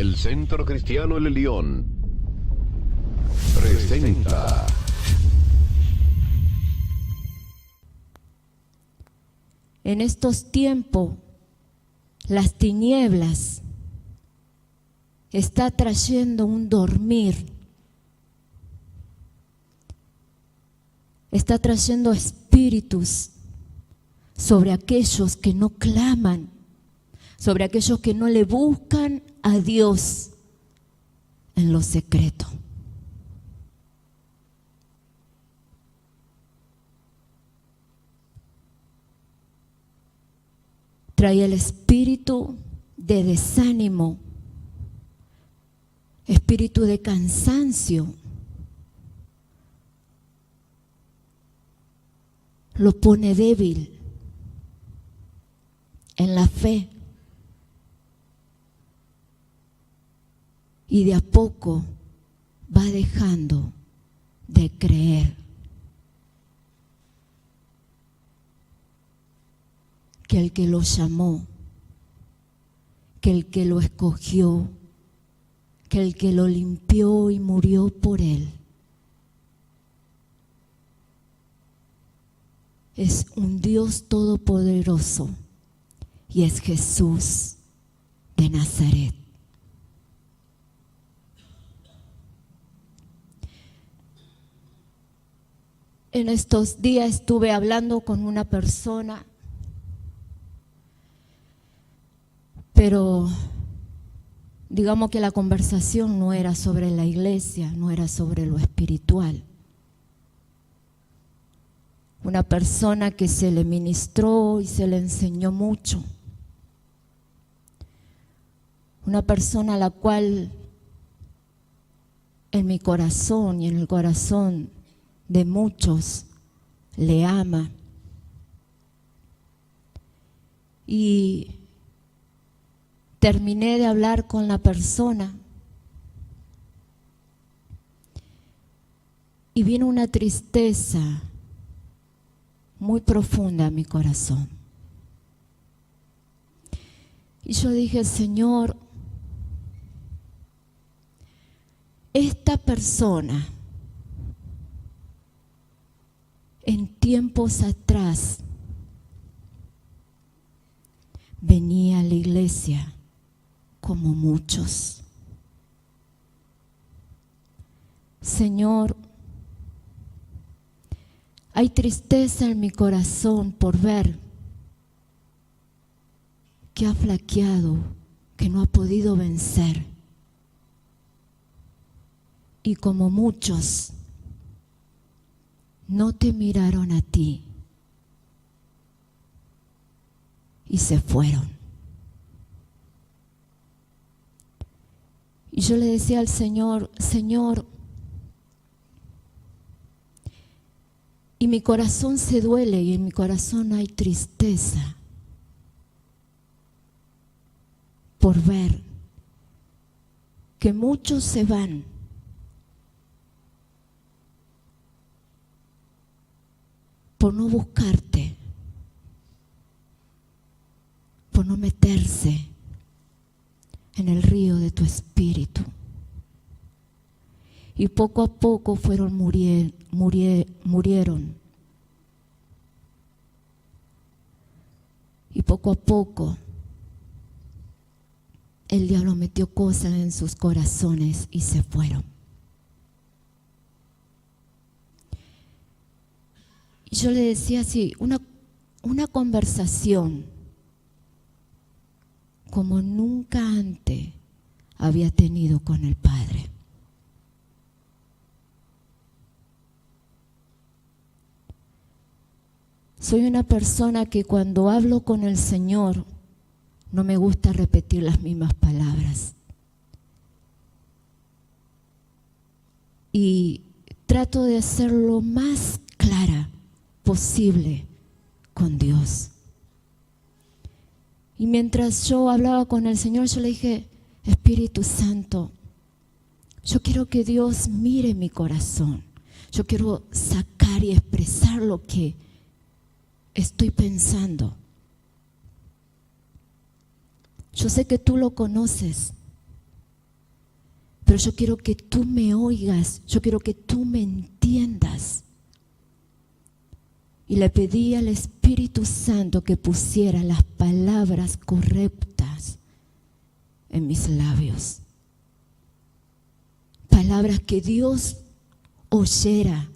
El Centro Cristiano El León presenta. En estos tiempos, las tinieblas está trayendo un dormir, está trayendo espíritus sobre aquellos que no claman, sobre aquellos que no le buscan a Dios en lo secreto. Trae el espíritu de desánimo, espíritu de cansancio. Lo pone débil en la fe. Y de a poco va dejando de creer que el que lo llamó, que el que lo escogió, que el que lo limpió y murió por él, es un Dios todopoderoso y es Jesús de Nazaret. En estos días estuve hablando con una persona, pero digamos que la conversación no era sobre la iglesia, no era sobre lo espiritual. Una persona que se le ministró y se le enseñó mucho. Una persona a la cual en mi corazón y en el corazón de muchos le ama. Y terminé de hablar con la persona y vino una tristeza muy profunda a mi corazón. Y yo dije, Señor, esta persona en tiempos atrás venía a la iglesia como muchos. Señor, hay tristeza en mi corazón por ver que ha flaqueado, que no ha podido vencer. Y como muchos no te miraron a ti y se fueron. Y yo le decía al Señor, Señor, y mi corazón se duele y en mi corazón hay tristeza por ver que muchos se van por no buscarte, por no meterse en el río de tu espíritu. Y poco a poco murieron. Y poco a poco el diablo metió cosas en sus corazones y se fueron. Y yo le decía así, una conversación como nunca antes había tenido con el Padre. Soy una persona que cuando hablo con el Señor no me gusta repetir las mismas palabras. Y trato de hacer lo más clara posible con Dios. Y mientras yo hablaba con el Señor, yo le dije, Espíritu Santo, yo quiero que Dios mire mi corazón. Yo quiero sacar y expresar lo que estoy pensando. Yo sé que tú lo conoces pero yo quiero que tú me oigas, yo quiero que tú me entiendas. Y le pedí al Espíritu Santo que pusiera las palabras correctas en mis labios. Palabras que Dios oyera.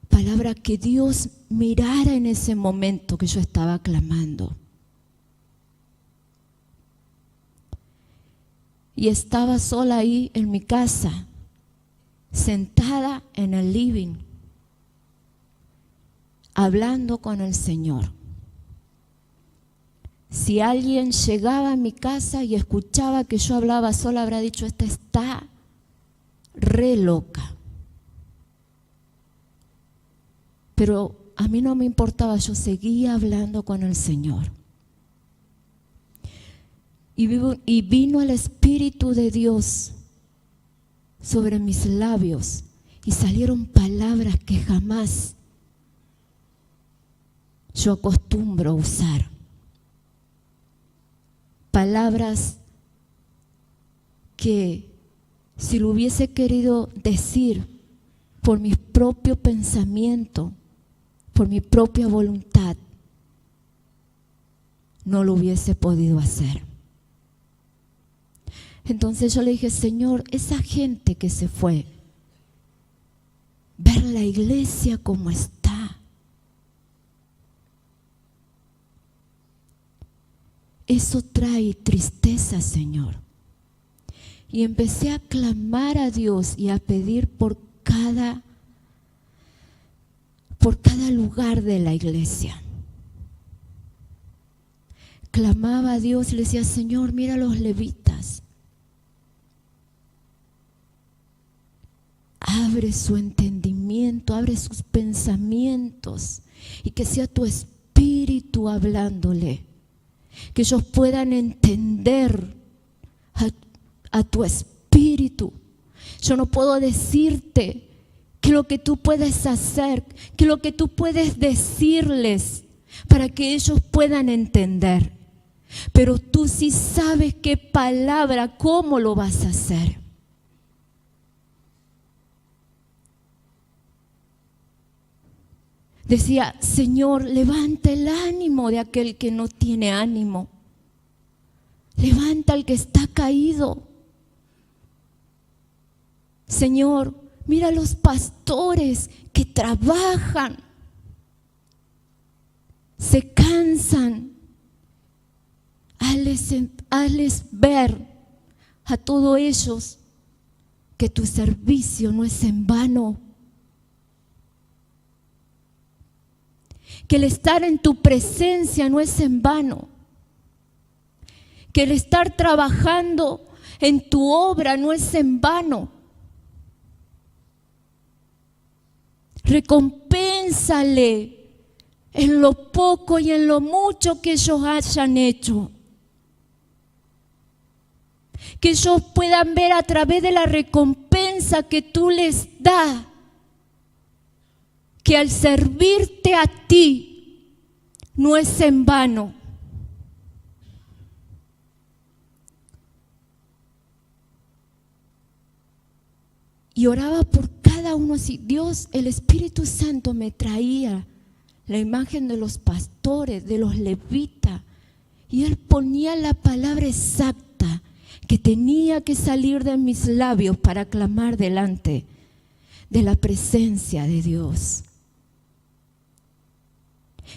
Palabras que Dios mirara en ese momento que yo estaba clamando. Y estaba sola ahí en mi casa, sentada en el living, hablando con el Señor. Si alguien llegaba a mi casa y escuchaba que yo hablaba sola, habrá dicho, esta está re loca. Pero a mí no me importaba, yo seguía hablando con el Señor. Y vino el Espíritu de Dios sobre mis labios y salieron palabras que jamás yo acostumbro usar. Palabras que si lo hubiese querido decir por mi propio pensamiento, por mi propia voluntad, no lo hubiese podido hacer. Entonces yo le dije, Señor, esa gente que se fue, ver la iglesia como está, eso trae tristeza, Señor. Y empecé a clamar a Dios y a pedir por cada lugar de la iglesia. Clamaba a Dios y le decía, Señor, mira a los levitas. Abre su entendimiento, abre sus pensamientos y que sea tu Espíritu hablándole. Que ellos puedan entender a tu Espíritu. Yo no puedo decirte que lo que tú puedes hacer, que lo que tú puedes decirles para que ellos puedan entender. Pero tú sí sabes qué palabra, cómo lo vas a hacer. Decía, Señor, levanta el ánimo de aquel que no tiene ánimo. Levanta al que está caído. Señor, mira a los pastores que trabajan, se cansan. Hazles ver a todos ellos que tu servicio no es en vano. Que el estar en tu presencia no es en vano. Que el estar trabajando en tu obra no es en vano. Recompénsale en lo poco y en lo mucho que ellos hayan hecho. Que ellos puedan ver a través de la recompensa que tú les das, que al servirte a ti no es en vano. Y oraba por cada uno así. Dios, el Espíritu Santo me traía la imagen de los pastores, de los levitas, y Él ponía la palabra exacta que tenía que salir de mis labios para clamar delante de la presencia de Dios.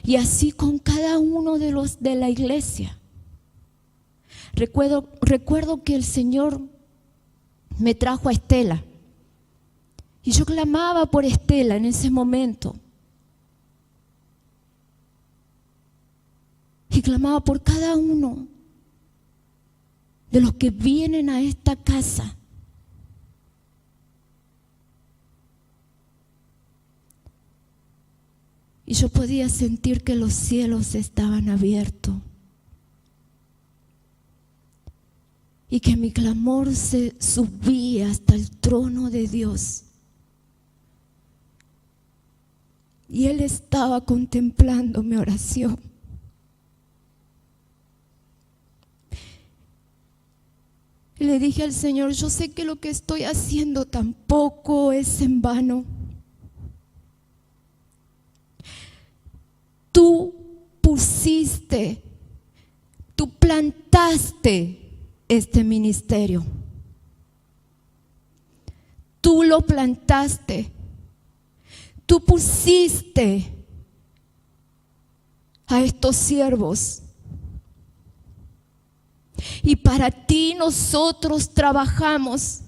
Y así con cada uno de los de la iglesia. Recuerdo que el Señor me trajo a Estela. Y yo clamaba por Estela en ese momento. Y clamaba por cada uno de los que vienen a esta casa. Y yo podía sentir que los cielos estaban abiertos. Y que mi clamor se subía hasta el trono de Dios. Y Él estaba contemplando mi oración. Y le dije al Señor, yo sé que lo que estoy haciendo tampoco es en vano. Tú pusiste, tú plantaste este ministerio. Tú lo plantaste. Tú pusiste a estos siervos. Y para ti nosotros trabajamos.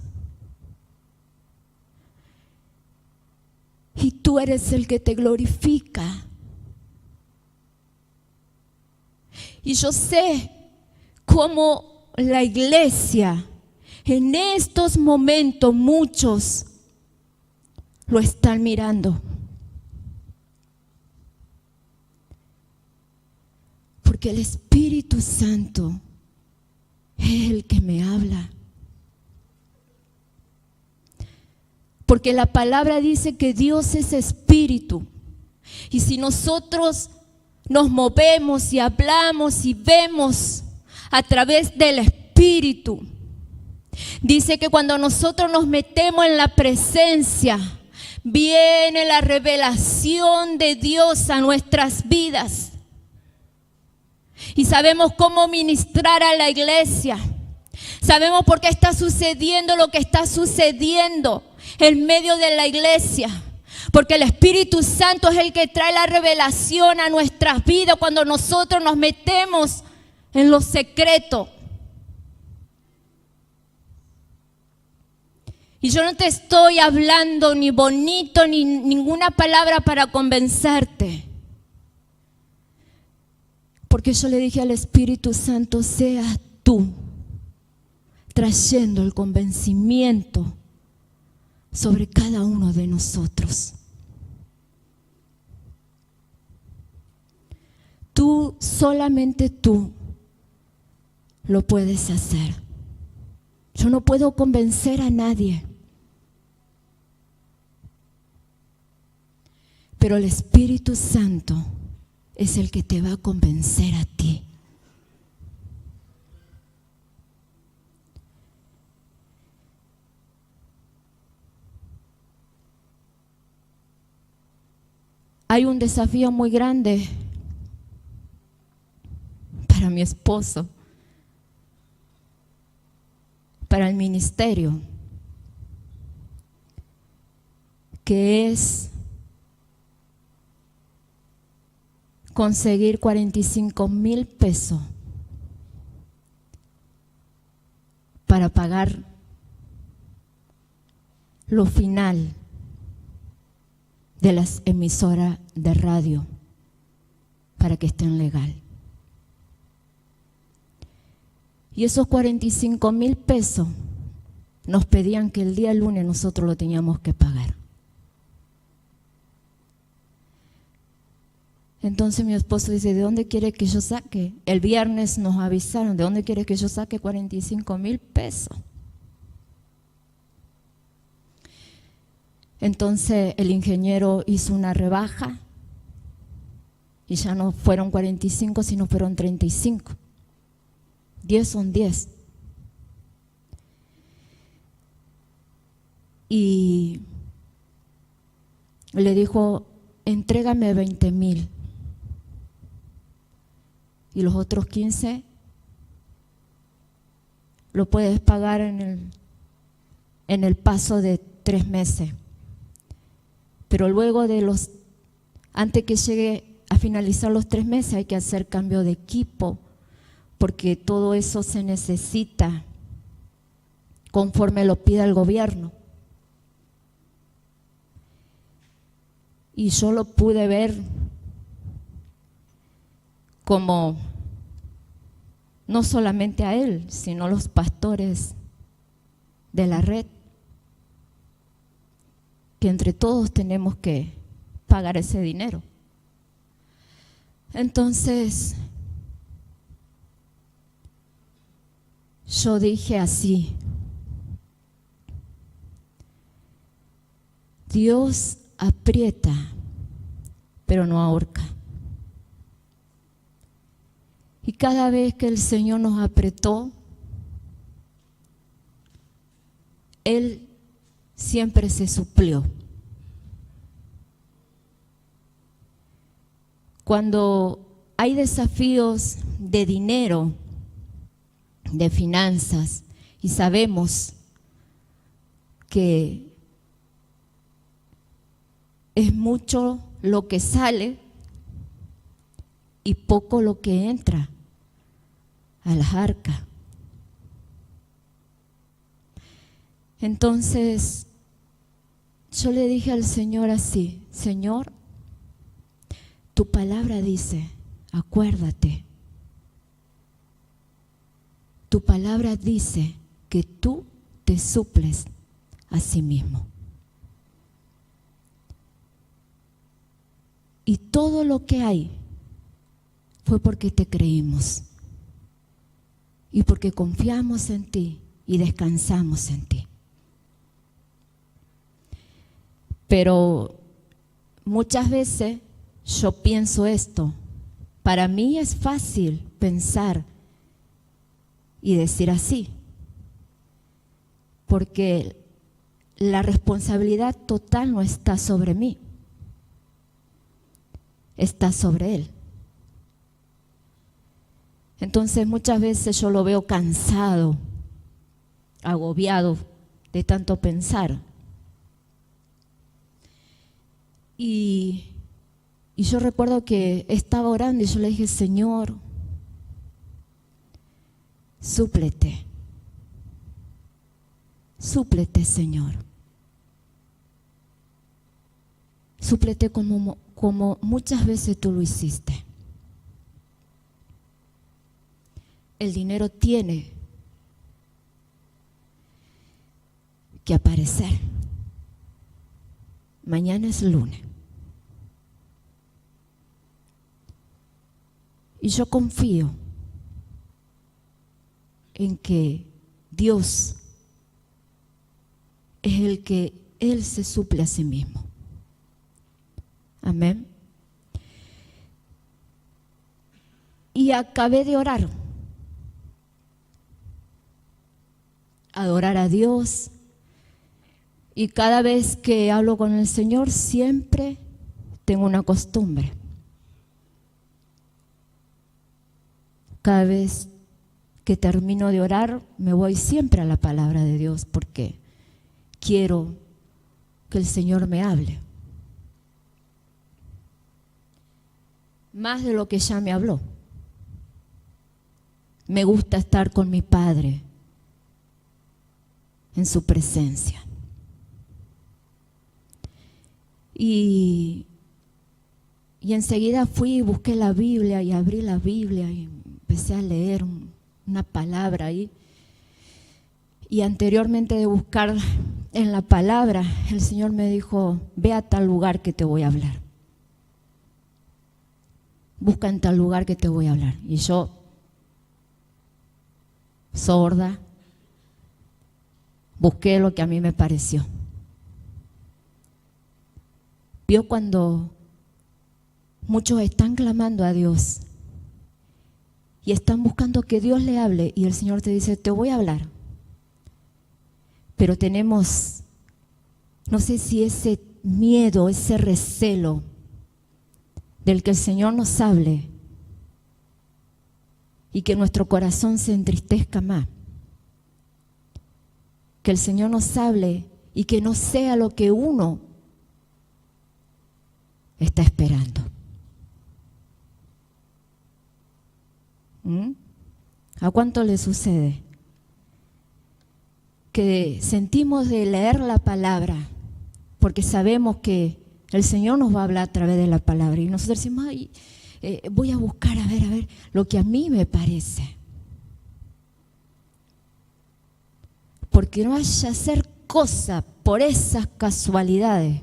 Y tú eres el que te glorifica. Y yo sé cómo la iglesia en estos momentos muchos lo están mirando. Porque el Espíritu Santo es el que me habla. Porque la palabra dice que Dios es espíritu. Y si nosotros nos movemos y hablamos y vemos a través del Espíritu, dice que cuando nosotros nos metemos en la presencia, viene la revelación de Dios a nuestras vidas. Y sabemos cómo ministrar a la iglesia. Sabemos por qué está sucediendo lo que está sucediendo en medio de la iglesia. Porque el Espíritu Santo es el que trae la revelación a nuestras vidas cuando nosotros nos metemos en lo secreto. Y yo no te estoy hablando ni bonito ni ninguna palabra para convencerte. Porque yo le dije al Espíritu Santo, seas tú trayendo el convencimiento sobre cada uno de nosotros. Tú, solamente tú, lo puedes hacer. Yo no puedo convencer a nadie. Pero el Espíritu Santo es el que te va a convencer a ti. Hay un desafío muy grande para mi esposo, para el ministerio, que es conseguir 45,000 pesos para pagar lo final de las emisoras de radio para que estén legal. Y esos 45,000 pesos nos pedían que el día lunes nosotros lo teníamos que pagar. Entonces mi esposo dice, ¿de dónde quiere que yo saque? El viernes nos avisaron, ¿de dónde quiere que yo saque 45,000 pesos? Entonces el ingeniero hizo una rebaja y ya no fueron 45, sino fueron 35. 10 son 10. Y le dijo, entrégame 20,000. Y los otros 15 lo puedes pagar en el paso de 3 meses. Pero luego antes que llegue a finalizar los 3 meses hay que hacer cambio de equipo, porque todo eso se necesita conforme lo pida el gobierno. Y yo lo pude ver como no solamente a él, sino a los pastores de la red, que entre todos tenemos que pagar ese dinero. Entonces, yo dije así, Dios aprieta, pero no ahorca. Y cada vez que el Señor nos apretó, Él siempre se suplió. Cuando hay desafíos de dinero, de finanzas, y sabemos que es mucho lo que sale y poco lo que entra a las arcas. Entonces, yo le dije al Señor así: Señor, tu palabra dice, acuérdate. Tu palabra dice que tú te suples a sí mismo. Y todo lo que hay fue porque te creímos y porque confiamos en ti y descansamos en ti. Pero muchas veces yo pienso esto. Para mí es fácil pensar y decir así, porque la responsabilidad total no está sobre mí, está sobre Él. Entonces muchas veces yo lo veo cansado, agobiado de tanto pensar. Y yo recuerdo que estaba orando y yo le dije: Señor, súplete, súplete, Señor. Súplete como muchas veces tú lo hiciste. El dinero tiene que aparecer. Mañana es lunes. Y yo confío en que Dios es el que Él se suple a sí mismo. Amén. Y acabé de orar. Adorar a Dios. Y cada vez que hablo con el Señor, siempre tengo una costumbre. Cada vez que termino de orar, me voy siempre a la palabra de Dios, porque quiero que el Señor me hable. Más de lo que ya me habló. Me gusta estar con mi Padre en su presencia. Y enseguida fui y busqué la Biblia y abrí la Biblia y empecé a leer una palabra ahí. Y anteriormente de buscar en la palabra, el Señor me dijo: ve a tal lugar que te voy a hablar. Busca en tal lugar que te voy a hablar. Y yo, sorda, busqué lo que a mí me pareció. Vio cuando muchos están clamando a Dios y están buscando que Dios le hable, y el Señor te dice: te voy a hablar. Pero tenemos, no sé si ese miedo, ese recelo del que el Señor nos hable y que nuestro corazón se entristezca más. Que el Señor nos hable y que no sea lo que uno está esperando. ¿A cuánto le sucede? Que sentimos de leer la palabra porque sabemos que el Señor nos va a hablar a través de la palabra y nosotros decimos: ay, voy a buscar a ver lo que a mí me parece, porque no vaya a ser cosa por esas casualidades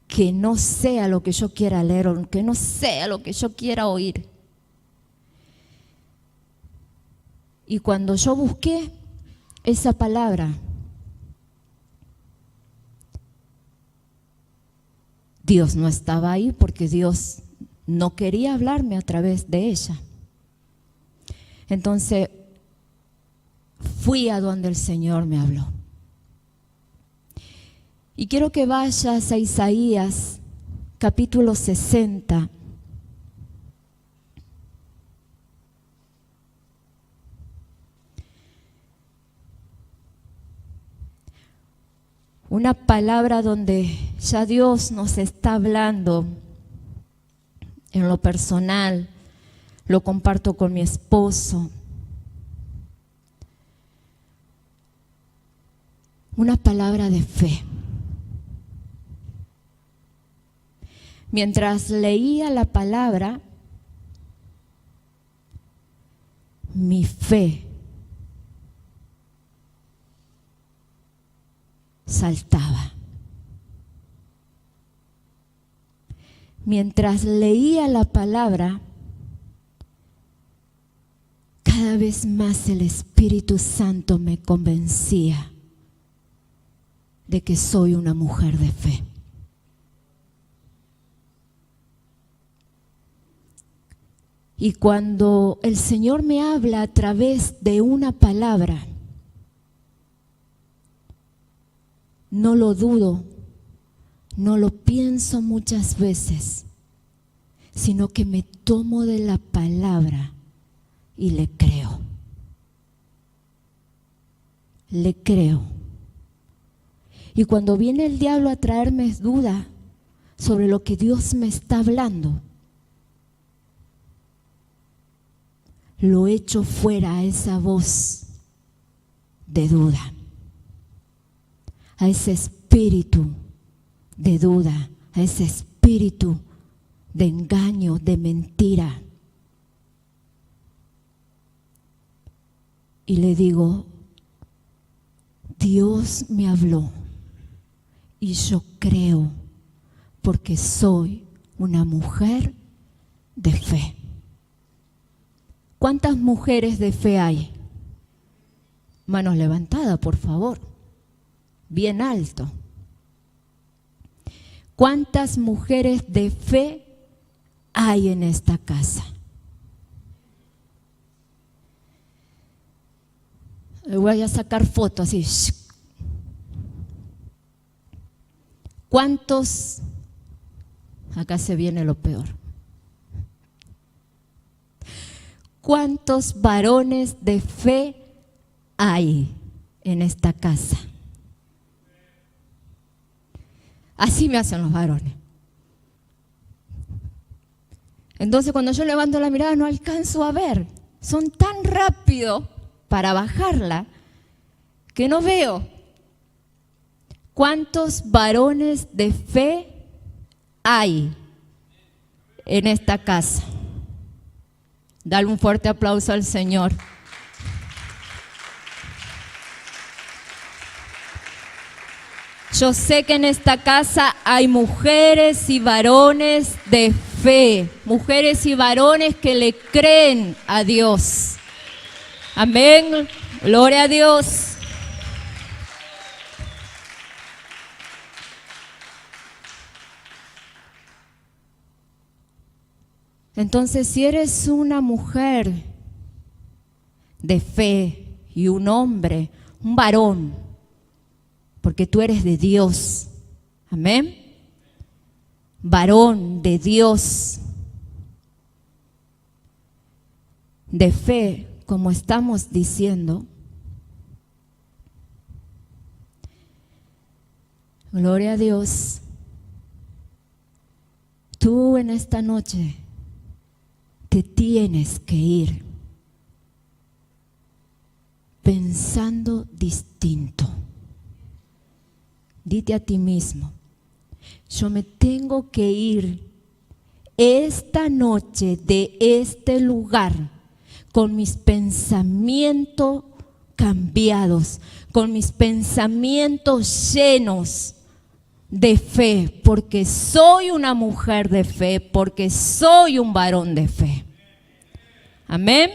que no sea lo que yo quiera leer o que no sea lo que yo quiera oír. Y cuando yo busqué esa palabra, Dios no estaba ahí, porque Dios no quería hablarme a través de ella. Entonces fui a donde el Señor me habló. Y quiero que vayas a Isaías, capítulo 60. Una palabra donde ya Dios nos está hablando en lo personal, lo comparto con mi esposo. Una palabra de fe. Mientras leía la palabra, mi fe saltaba. Mientras leía la palabra, cada vez más el Espíritu Santo me convencía de que soy una mujer de fe. Y cuando el Señor me habla a través de una palabra, no lo dudo, no lo pienso muchas veces, sino que me tomo de la palabra y le creo. Le creo. Y cuando viene el diablo a traerme duda sobre lo que Dios me está hablando, lo echo fuera a esa voz de duda, a ese espíritu de duda, a ese espíritu de engaño, de mentira. Y le digo, Dios me habló y yo creo porque soy una mujer de fe. ¿Cuántas mujeres de fe hay? Manos levantadas, por favor. Bien alto. ¿Cuántas mujeres de fe hay en esta casa? Le voy a sacar fotos así. ¿Cuántos? Acá se viene lo peor. ¿Cuántos varones de fe hay en esta casa? Así me hacen los varones. Entonces cuando yo levanto la mirada no alcanzo a ver. Son tan rápidos para bajarla que no veo. ¿Cuántos varones de fe hay en esta casa? Dale un fuerte aplauso al Señor. Yo sé que en esta casa hay mujeres y varones de fe, mujeres y varones que le creen a Dios. Amén. Gloria a Dios. Entonces, si eres una mujer de fe y un hombre, un varón, porque tú eres de Dios, amén, varón de Dios, de fe, como estamos diciendo, gloria a Dios, tú en esta noche te tienes que ir pensando distinto. Dite a ti mismo, yo me tengo que ir esta noche de este lugar con mis pensamientos cambiados, con mis pensamientos llenos de fe, porque soy una mujer de fe, porque soy un varón de fe. Amén.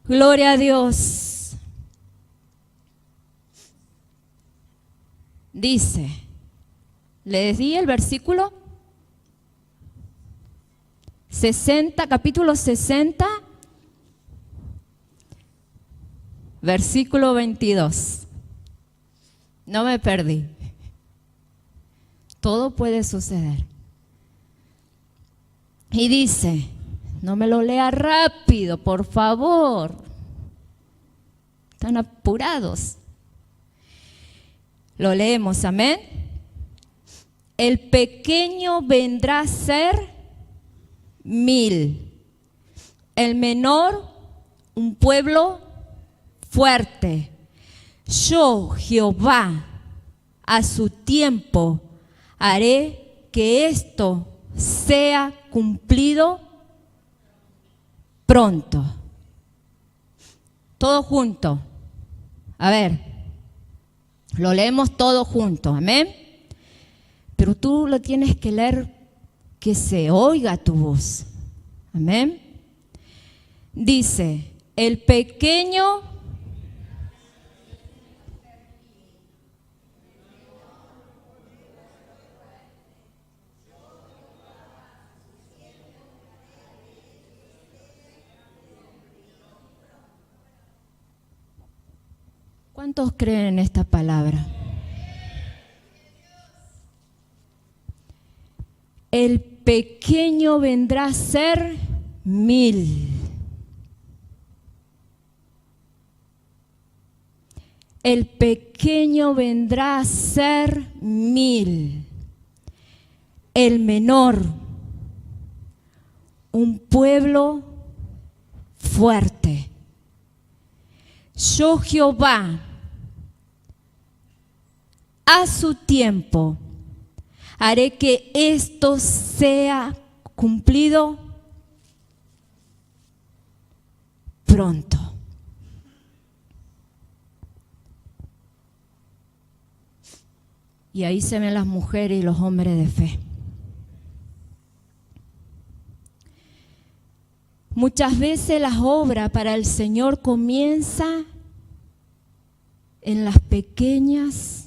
Gloria a Dios. Dice, les di el versículo 60, capítulo 60, versículo 22. No me perdí. Todo puede suceder. Y dice, no me lo lea rápido, por favor. Están apurados. Lo leemos, amén. El pequeño vendrá a ser 1000. El menor, un pueblo fuerte. Yo, Jehová, a su tiempo haré que esto sea cumplido pronto. Todo junto. A ver, lo leemos todo junto, amén. Pero tú lo tienes que leer que se oiga tu voz, amén. Dice, el pequeño ¿Cuántos creen en esta palabra? El pequeño vendrá a ser 1000. El pequeño vendrá a ser 1000. El menor, un pueblo fuerte. Yo, Jehová, a su tiempo haré que esto sea cumplido pronto. Y ahí se ven las mujeres y los hombres de fe. Muchas veces la obra para el Señor comienza en las pequeñas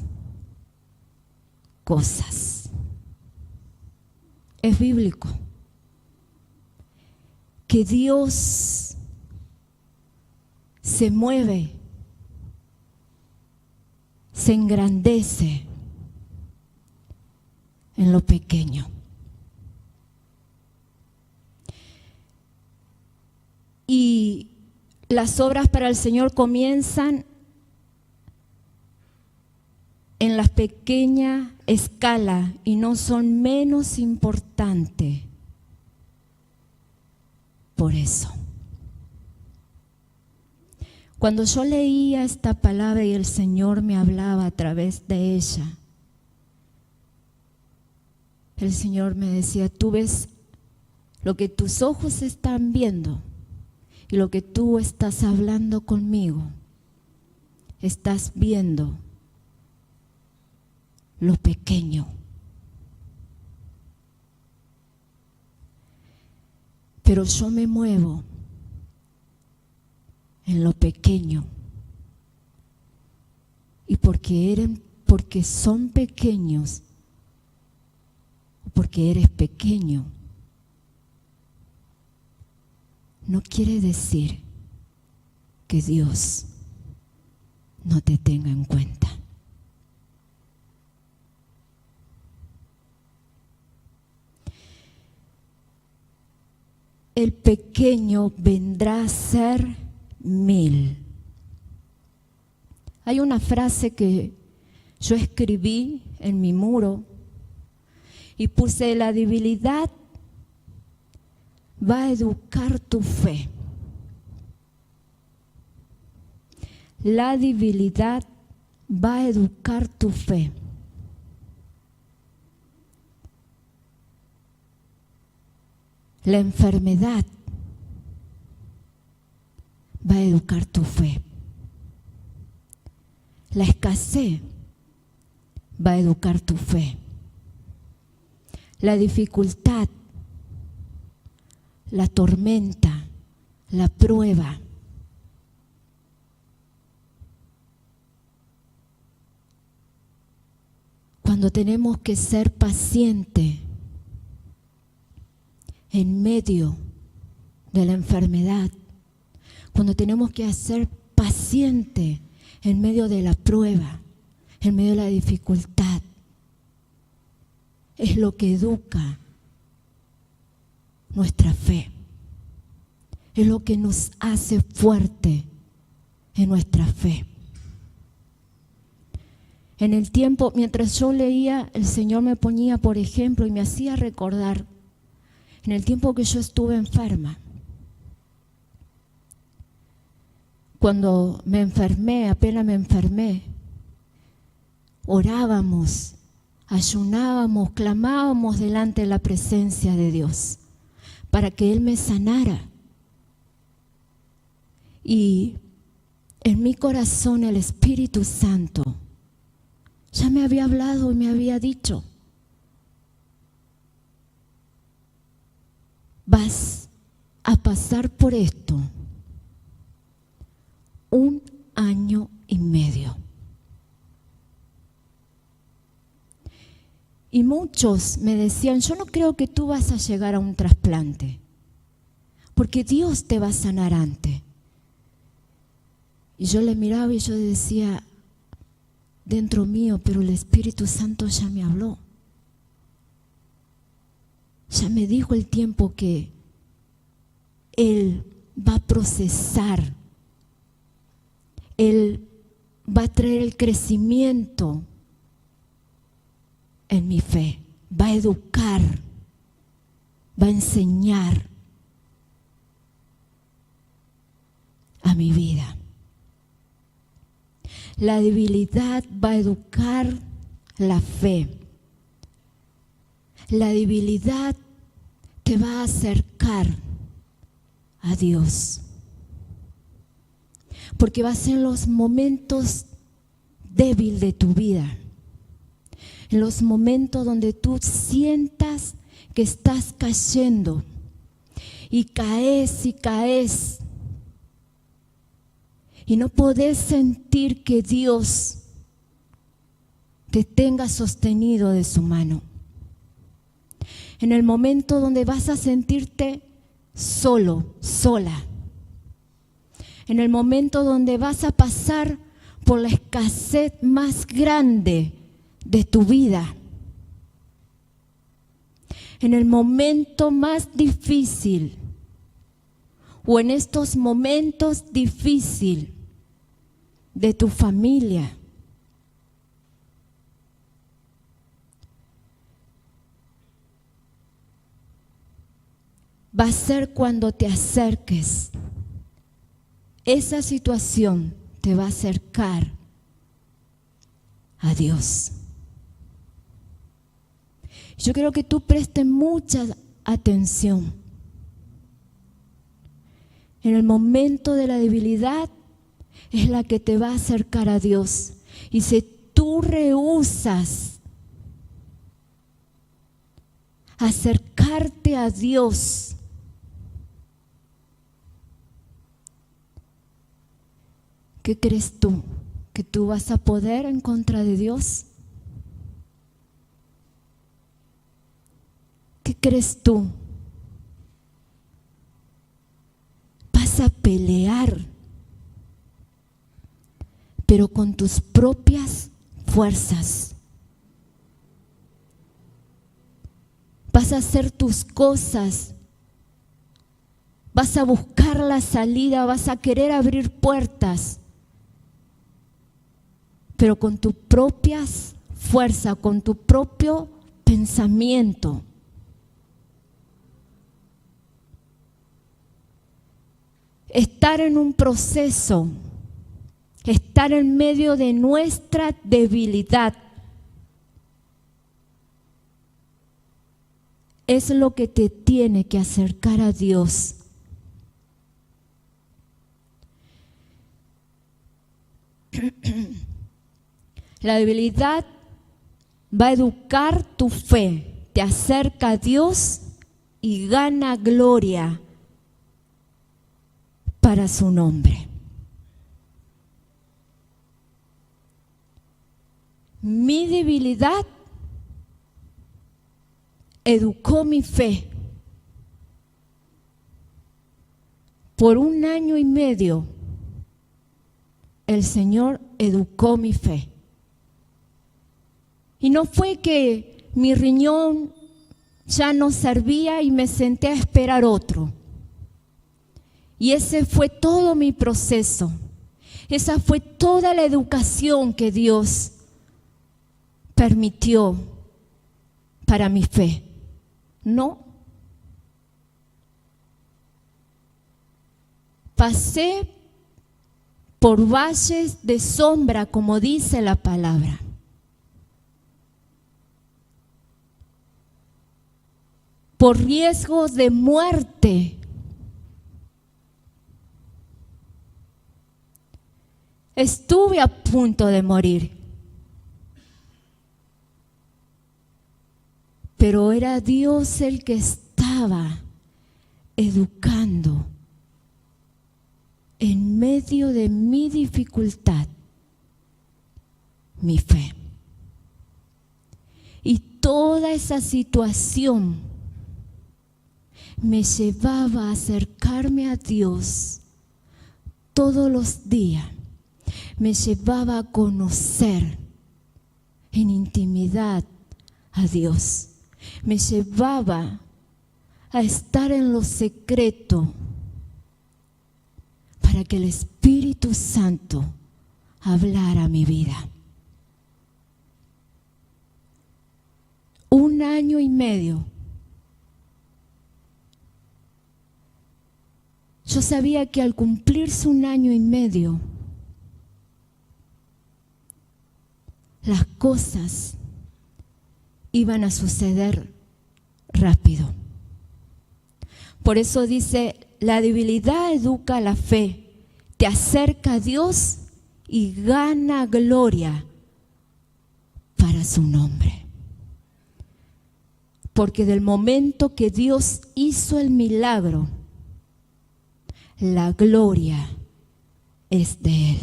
cosas. Es bíblico que Dios se mueve, se engrandece en lo pequeño. Y las obras para el Señor comienzan en la pequeña escala y no son menos importantes por eso. Cuando yo leía esta palabra y el Señor me hablaba a través de ella, el Señor me decía, tú ves lo que tus ojos están viendo y lo que tú estás hablando conmigo, estás viendo lo pequeño. Pero yo me muevo en lo pequeño. Y porque son pequeños, porque eres pequeño, no quiere decir que Dios no te tenga en cuenta. El pequeño vendrá a ser 1000. Hay una frase que yo escribí en mi muro y puse: la debilidad va a educar tu fe. La debilidad va a educar tu fe. La enfermedad va a educar tu fe. La escasez va a educar tu fe. La dificultad, la tormenta, la prueba. Cuando tenemos que ser pacientes en medio de la enfermedad, cuando tenemos que ser paciente en medio de la prueba, en medio de la dificultad. Es lo que educa nuestra fe. Es lo que nos hace fuerte en nuestra fe. En el tiempo, mientras yo leía, el Señor me ponía, por ejemplo, y me hacía recordar, en el tiempo que yo estuve enferma, cuando me enfermé, apenas me enfermé, orábamos, ayunábamos, clamábamos delante de la presencia de Dios para que Él me sanara. Y en mi corazón el Espíritu Santo ya me había hablado y me había dicho: vas a pasar por esto 1 año y medio. Y muchos me decían: yo no creo que tú vas a llegar a un trasplante, porque Dios te va a sanar antes. Y yo le miraba y yo decía dentro mío: pero el Espíritu Santo ya me habló. Ya me dijo el tiempo que Él va a procesar. Él va a traer el crecimiento en mi fe. Va a educar. Va a enseñar a mi vida. La debilidad va a educar la fe. La debilidad te va a acercar a Dios. Porque va a ser en los momentos débiles de tu vida. En los momentos donde tú sientas que estás cayendo. Y caes y caes. Y no podés sentir que Dios te tenga sostenido de su mano. En el momento donde vas a sentirte solo, sola. En el momento donde vas a pasar por la escasez más grande de tu vida. En el momento más difícil, o en estos momentos difíciles de tu familia. Va a ser cuando te acerques. Esa situación te va a acercar a Dios. Yo quiero que tú prestes mucha atención. En el momento de la debilidad es la que te va a acercar a Dios. Y si tú rehusas acercarte a Dios, ¿qué crees tú? ¿Que tú vas a poder en contra de Dios? ¿Qué crees tú? Vas a pelear, pero con tus propias fuerzas. Vas a hacer tus cosas. Vas a buscar la salida, vas a querer abrir puertas. Pero con tus propias fuerzas, con tu propio pensamiento. Estar en un proceso, estar en medio de nuestra debilidad, es lo que te tiene que acercar a Dios. La debilidad va a educar tu fe, te acerca a Dios y gana gloria para su nombre. Mi debilidad educó mi fe. Por 1 año y medio el Señor educó mi fe. Y no fue que mi riñón ya no servía y me senté a esperar otro. Y ese fue todo mi proceso. Esa fue toda la educación que Dios permitió para mi fe. No. Pasé por valles de sombra, como dice la palabra. Por riesgos de muerte. Estuve a punto de morir. Pero era Dios el que estaba educando en medio de mi dificultad, mi fe. Y toda esa situación me llevaba a acercarme a Dios todos los días. Me llevaba a conocer en intimidad a Dios. Me llevaba a estar en lo secreto para que el Espíritu Santo hablara mi vida. 1 año y medio. Yo sabía que al cumplirse 1 año y medio, las cosas iban a suceder rápido. Por eso dice, la debilidad educa la fe, te acerca a Dios y gana gloria para su nombre. Porque del momento que Dios hizo el milagro, la gloria es de Él.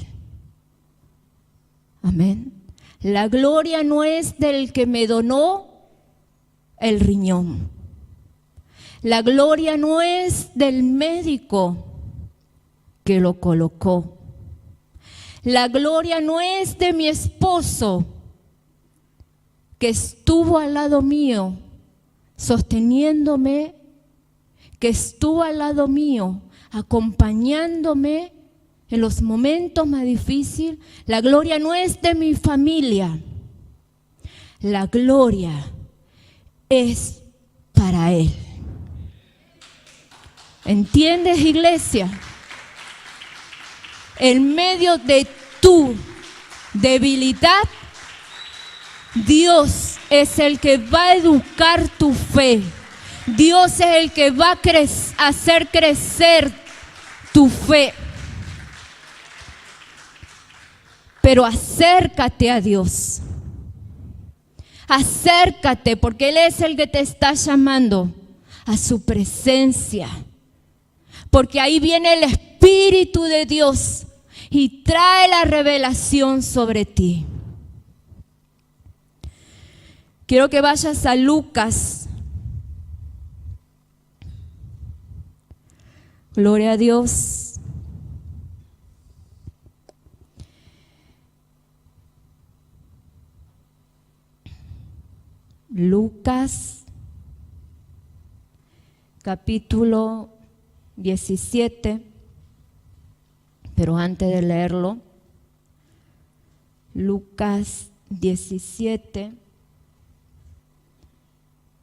Amén. La gloria no es del que me donó el riñón. La gloria no es del médico que lo colocó. La gloria no es de mi esposo que estuvo al lado mío sosteniéndome, que estuvo al lado mío acompañándome en los momentos más difíciles. La gloria no es de mi familia. La gloria es para Él. ¿Entiendes, iglesia? En medio de tu debilidad, Dios es el que va a educar tu fe. Dios es el que va a hacer crecer tu fe. Pero acércate a Dios. Acércate, porque Él es el que te está llamando a su presencia. Porque ahí viene el Espíritu de Dios y trae la revelación sobre ti. Quiero que vayas a Lucas. Gloria a Dios. Lucas, capítulo 17, pero antes de leerlo, Lucas 17,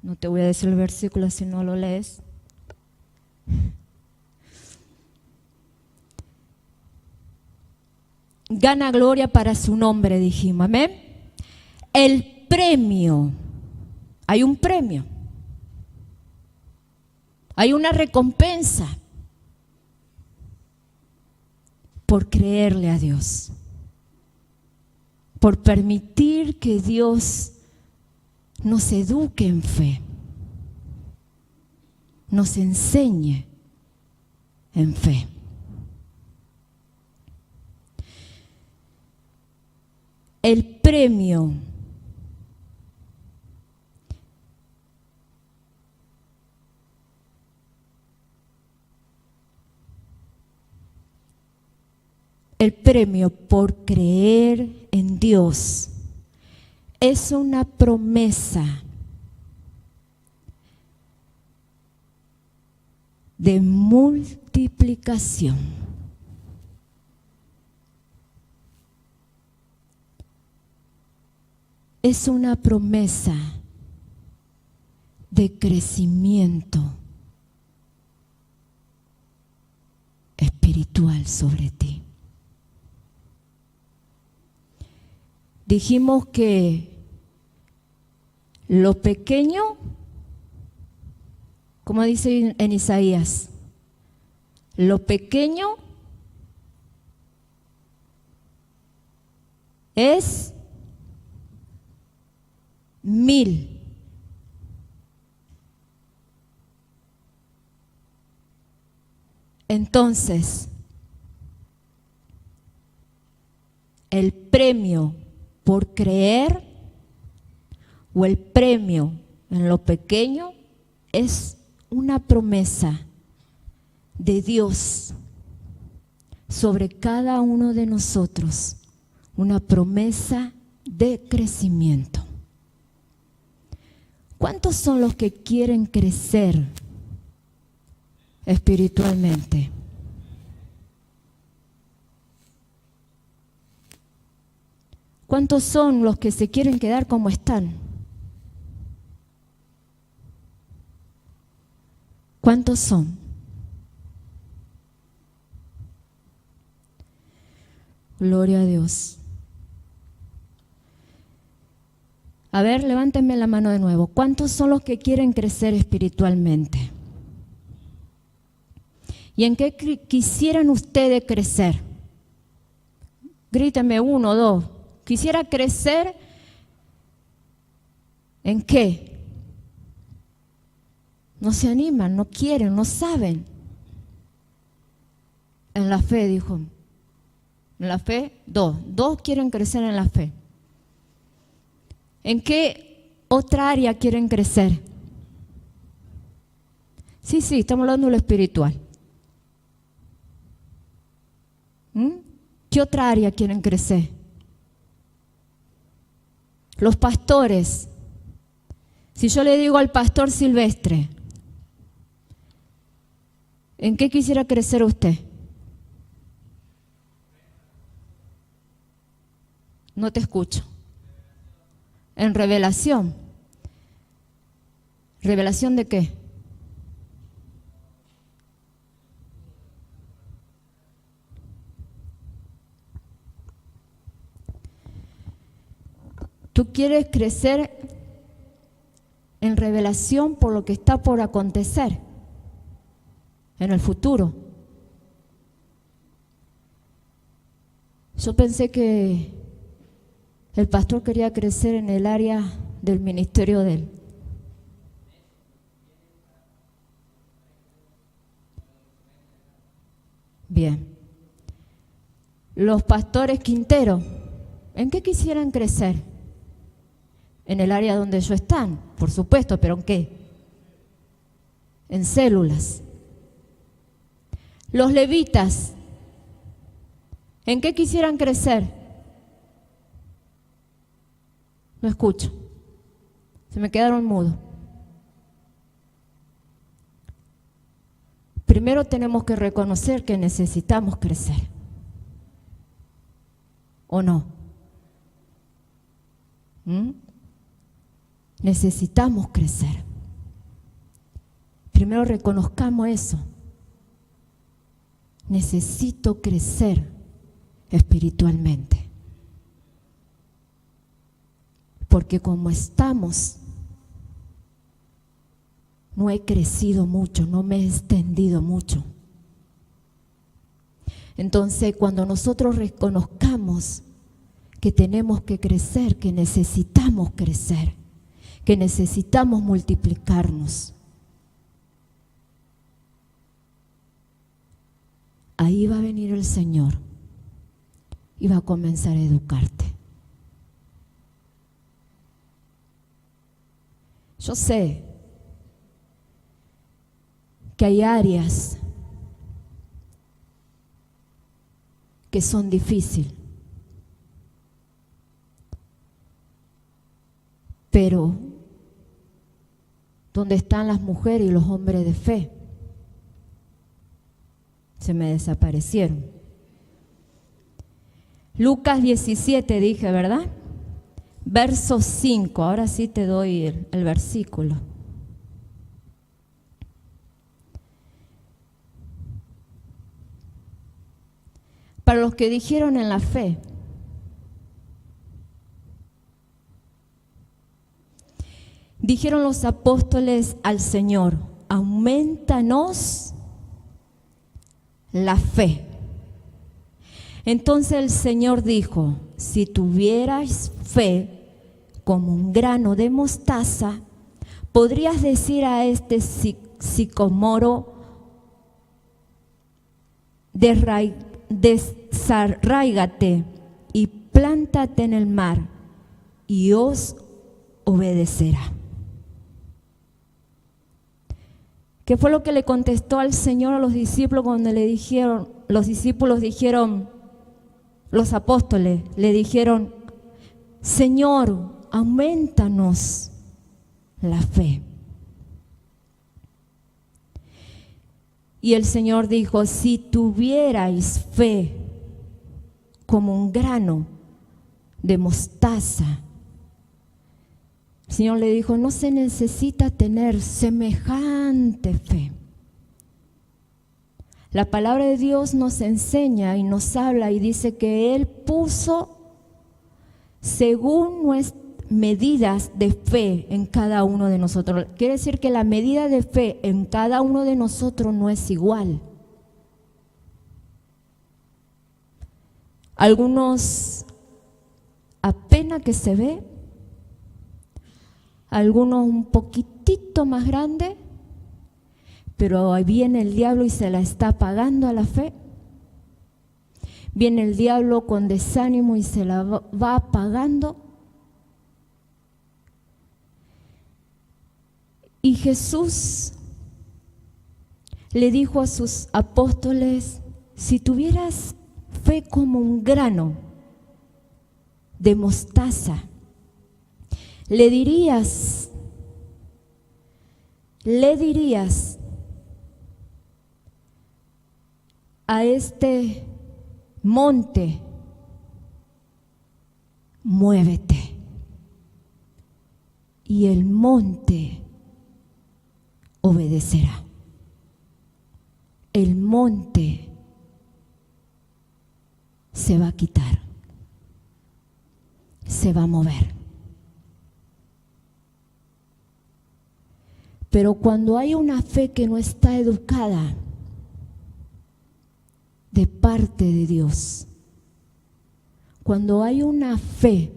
no te voy a decir el versículo si no lo lees. Gana gloria para su nombre, dijimos, amén. El premio. Hay un premio, hay una recompensa por creerle a Dios, por permitir que Dios nos eduque en fe, nos enseñe en fe. El premio El premio por creer en Dios es una promesa de multiplicación. Es una promesa de crecimiento espiritual sobre ti. Dijimos que lo pequeño, como dice en Isaías, lo pequeño es 1000. Entonces, el premio por creer o el premio en lo pequeño es una promesa de Dios sobre cada uno de nosotros, una promesa de crecimiento. ¿Cuántos son los que quieren crecer espiritualmente? ¿Cuántos son los que se quieren quedar como están? ¿Cuántos son? Gloria a Dios. A ver, levántenme la mano de nuevo. ¿Cuántos son los que quieren crecer espiritualmente? ¿Y en qué quisieran ustedes crecer? Grítenme 1, 2. ¿Quisiera crecer en qué? No se animan, no quieren, no saben. En la fe, dijo. En la fe, 2. 2 quieren crecer en la fe. ¿En qué otra área quieren crecer? Sí, estamos hablando de lo espiritual. ¿Qué otra área quieren crecer? Los pastores. Si yo le digo al pastor Silvestre, ¿en qué quisiera crecer usted? No te escucho. En revelación. ¿Revelación de qué? Tú quieres crecer en revelación por lo que está por acontecer en el futuro. Yo pensé que el pastor quería crecer en el área del ministerio de él. Bien. Los pastores Quintero, ¿en qué quisieran crecer? En el área donde ellos están, por supuesto, pero ¿en qué? En células. Los levitas, ¿en qué quisieran crecer? No escucho. Se me quedaron mudos. Primero tenemos que reconocer que necesitamos crecer. ¿O no? Necesitamos crecer. Primero reconozcamos eso. Necesito crecer espiritualmente. Porque como estamos, no he crecido mucho, no me he extendido mucho. Entonces, cuando nosotros reconozcamos que tenemos que crecer, que necesitamos crecer, que necesitamos multiplicarnos, ahí va a venir el Señor y va a comenzar a educarte. Yo sé que hay áreas que son difíciles. Pero, ¿dónde están las mujeres y los hombres de fe? Se me desaparecieron. Lucas 17 dije, ¿verdad? Verso 5, ahora sí te doy el versículo. Para los que dijeron en la fe, dijeron los apóstoles al Señor, aumentanos la fe. Entonces el Señor dijo, si tuvierais fe como un grano de mostaza, podrías decir a este sicomoro, desarráigate y plántate en el mar, y os obedecerá. ¿Qué fue lo que le contestó al Señor a los discípulos cuando le dijeron, los apóstoles le dijeron, Señor, aumentanos la fe? Y el Señor dijo, si tuvierais fe como un grano de mostaza. El Señor le dijo, no se necesita tener semejante fe. La palabra de Dios nos enseña y nos habla y dice que Él puso según nuestras medidas de fe en cada uno de nosotros. Quiere decir que la medida de fe en cada uno de nosotros no es igual. Algunos apenas que se ve, algunos un poquitito más grande, pero ahí viene el diablo y se la está apagando a la fe. Viene el diablo con desánimo y se la va apagando. Y Jesús le dijo a sus apóstoles, si tuvieras fe como un grano de mostaza, le dirías a este monte, muévete, y el monte obedecerá. El monte se va a quitar, se va a mover. Pero cuando hay una fe que no está educada de parte de Dios, cuando hay una fe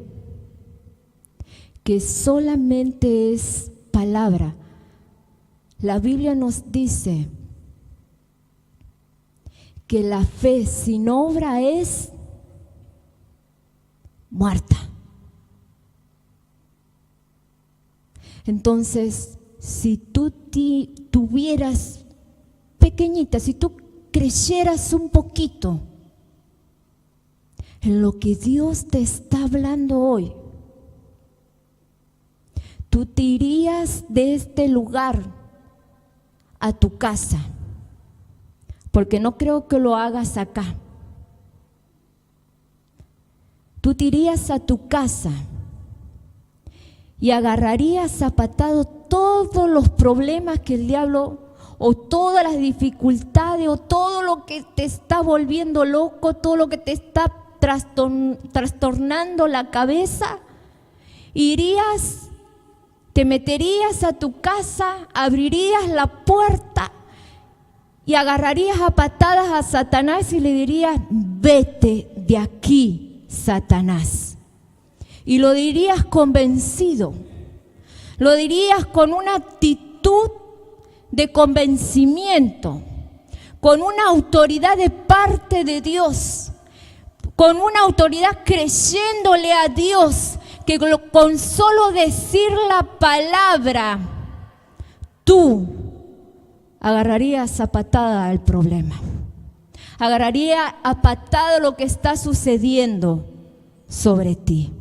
que solamente es palabra, la Biblia nos dice que la fe sin obra es muerta. Entonces, si tú tuvieras pequeñita, si tú creyeras un poquito en lo que Dios te está hablando hoy, tú te irías de este lugar a tu casa, porque no creo que lo hagas acá. Tú te irías a tu casa y agarrarías a patado todos los problemas que el diablo, o todas las dificultades, o todo lo que te está volviendo loco, todo lo que te está trastornando la cabeza. Irías, te meterías a tu casa, abrirías la puerta y agarrarías a patadas a Satanás y le dirías, vete de aquí, Satanás. Y lo dirías convencido, lo dirías con una actitud de convencimiento, con una autoridad de parte de Dios, con una autoridad creyéndole a Dios, que con solo decir la palabra, tú agarrarías a patada el problema, agarraría a patada lo que está sucediendo sobre ti.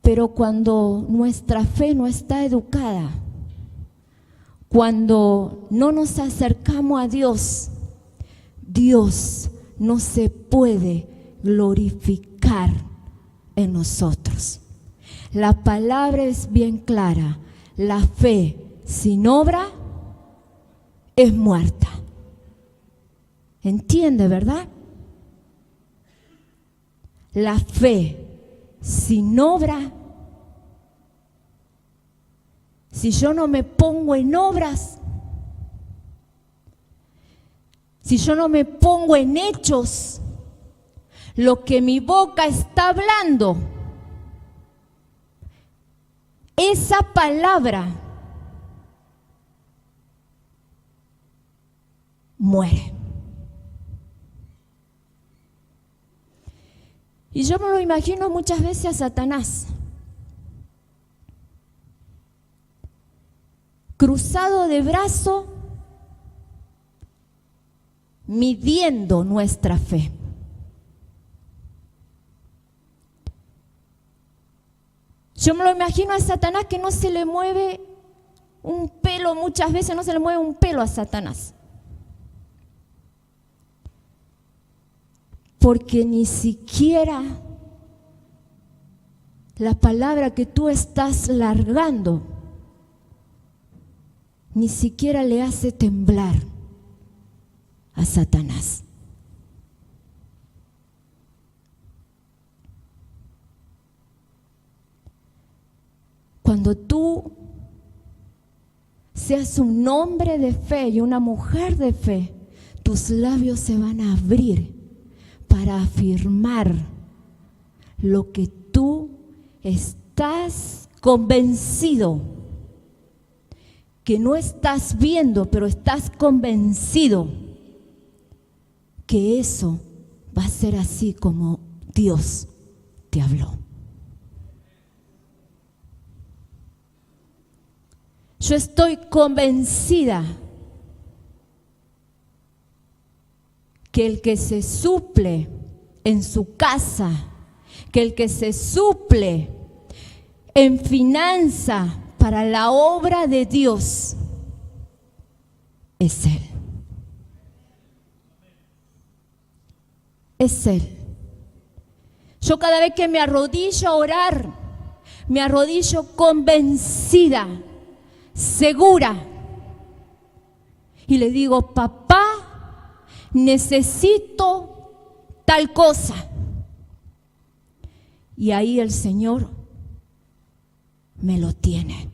Pero cuando nuestra fe no está educada, cuando no nos acercamos a Dios, Dios no se puede glorificar en nosotros. La palabra es bien clara: la fe sin obra es muerta. ¿Entiende, verdad? La fe sin obra, si yo no me pongo en obras, si yo no me pongo en hechos, lo que mi boca está hablando, esa palabra muere. Y yo me lo imagino muchas veces a Satanás, cruzado de brazo, midiendo nuestra fe. Yo me lo imagino a Satanás que no se le mueve un pelo, muchas veces no se le mueve un pelo a Satanás. Porque ni siquiera la palabra que tú estás largando, ni siquiera le hace temblar a Satanás. Cuando tú seas un hombre de fe y una mujer de fe, tus labios se van a abrir para afirmar lo que tú estás convencido, que no estás viendo, pero estás convencido que eso va a ser así como Dios te habló. Yo estoy convencida que el que se suple en su casa, que el que se suple en finanza para la obra de Dios, es Él. Es Él. Yo cada vez que me arrodillo a orar, me arrodillo convencida, segura, y le digo: papá, necesito tal cosa. Y ahí el Señor me lo tiene.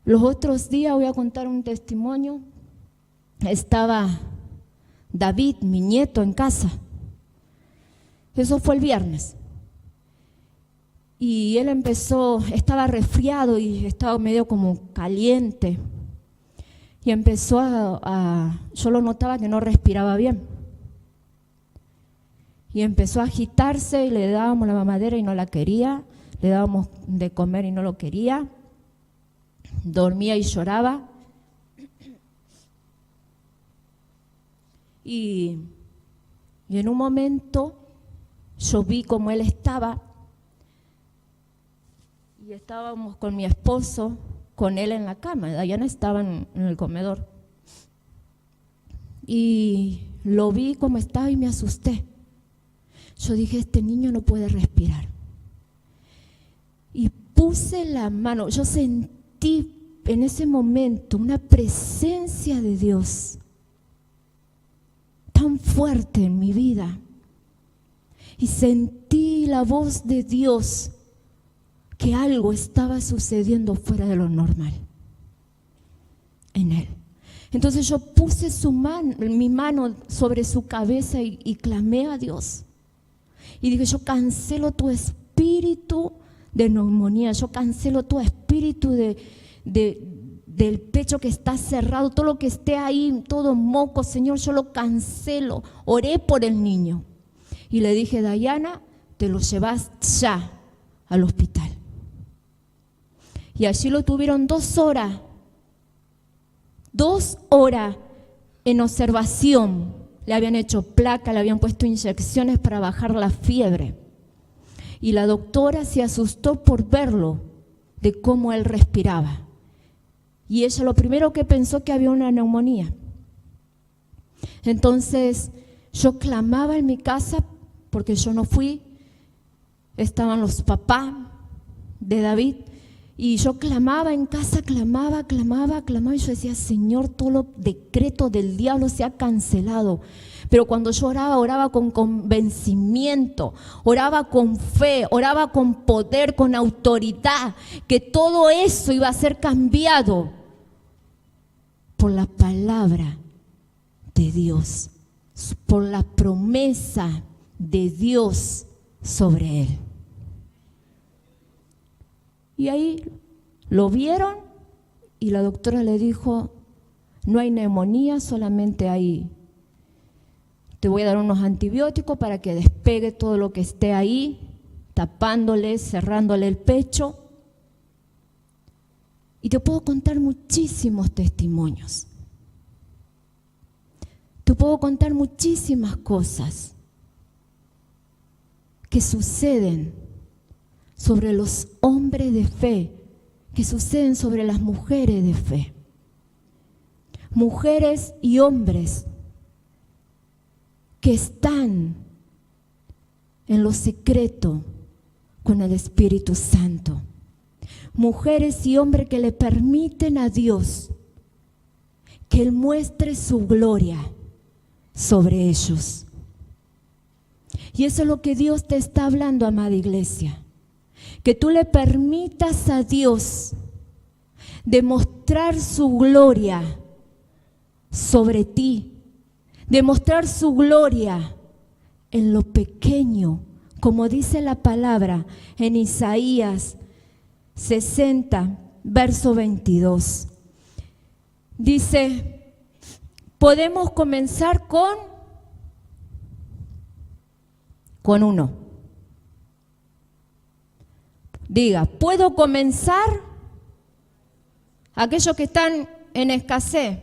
Los otros días voy a contar un testimonio. Estaba David, mi nieto, en casa. Eso fue el viernes. Y él estaba resfriado y estaba medio como caliente. Y empezó yo lo notaba que no respiraba bien. Y empezó a agitarse y le dábamos la mamadera y no la quería. Le dábamos de comer y no lo quería. Dormía y lloraba. Y en un momento yo vi cómo él estaba. Y estábamos con mi esposo, con él en la cama. Dayana estaba en el comedor. Y lo vi cómo estaba y me asusté. Yo dije: este niño no puede respirar. Y puse la mano. Yo sentí en ese momento una presencia de Dios tan fuerte en mi vida. Y sentí la voz de Dios, que algo estaba sucediendo fuera de lo normal en él. Entonces yo puse mi mano sobre su cabeza y clamé a Dios. Y dije: yo cancelo tu espíritu de neumonía, yo cancelo tu espíritu del pecho que está cerrado, todo lo que esté ahí, todo moco, Señor, yo lo cancelo. Oré por el niño y le dije: Dayana, te lo llevas ya al hospital. Y allí lo tuvieron 2 horas. 2 horas en observación. Le habían hecho placa, le habían puesto inyecciones para bajar la fiebre. Y la doctora se asustó por verlo, de cómo él respiraba. Y ella lo primero que pensó que había una neumonía. Entonces yo clamaba en mi casa, porque yo no fui, estaban los papás de David, y yo clamaba en casa, clamaba, y yo decía, Señor, todo lo decreto del diablo se ha cancelado. Pero cuando yo oraba con convencimiento, oraba con fe, oraba con poder, con autoridad, que todo eso iba a ser cambiado por la palabra de Dios, por la promesa de Dios sobre él. Y ahí lo vieron y la doctora le dijo, no hay neumonía, solamente te voy a dar unos antibióticos para que despegue todo lo que esté ahí, tapándole, cerrándole el pecho. Y te puedo contar muchísimos testimonios. Te puedo contar muchísimas cosas que suceden sobre los hombres de fe, que suceden sobre las mujeres de fe. Mujeres y hombres que están en lo secreto con el Espíritu Santo. Mujeres y hombres que le permiten a Dios que Él muestre su gloria sobre ellos. Y eso es lo que Dios te está hablando, amada iglesia. Que tú le permitas a Dios demostrar su gloria sobre ti, demostrar su gloria en lo pequeño, como dice la palabra en Isaías 60, verso 22. Dice, podemos comenzar con 1. Diga, ¿puedo comenzar? Aquellos que están en escasez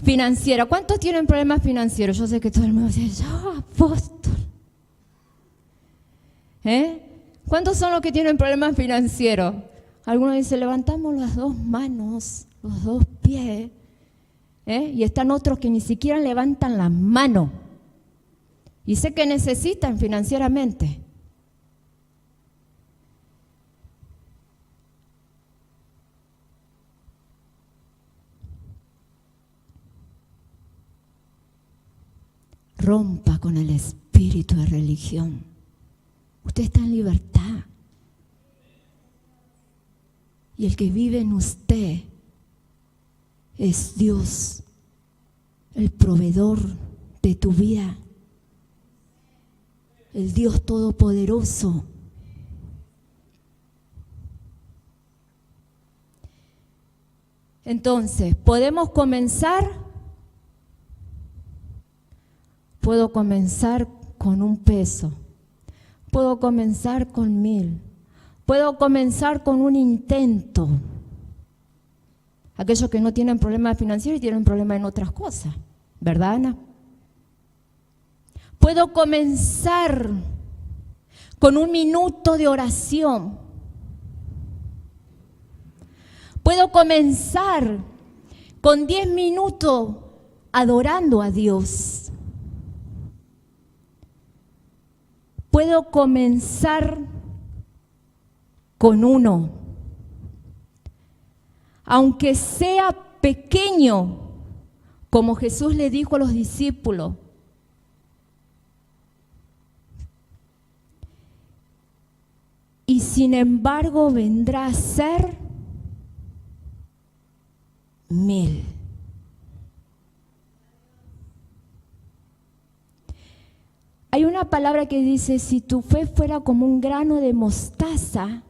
financiera. ¿Cuántos tienen problemas financieros? Yo sé que todo el mundo dice, yo, apóstol. ¿Cuántos son los que tienen problemas financieros? Algunos dicen, levantamos las 2 manos, los 2 pies, y están otros que ni siquiera levantan la mano. Y sé que necesitan financieramente. Rompa con el espíritu de religión. Usted está en libertad. Y el que vive en usted es Dios, el proveedor de tu vida, el Dios todopoderoso. Entonces, ¿podemos comenzar? Puedo comenzar con 1 peso, puedo comenzar con 1000, puedo comenzar con un intento. Aquellos que no tienen problemas financieros y tienen problemas en otras cosas, ¿verdad, Ana? Puedo comenzar con 1 minuto de oración. Puedo comenzar con 10 minutos adorando a Dios. Puedo comenzar con 1, aunque sea pequeño, como Jesús le dijo a los discípulos. Y sin embargo vendrá a ser 1000. Hay una palabra que dice, si tu fe fuera como un grano de mostaza,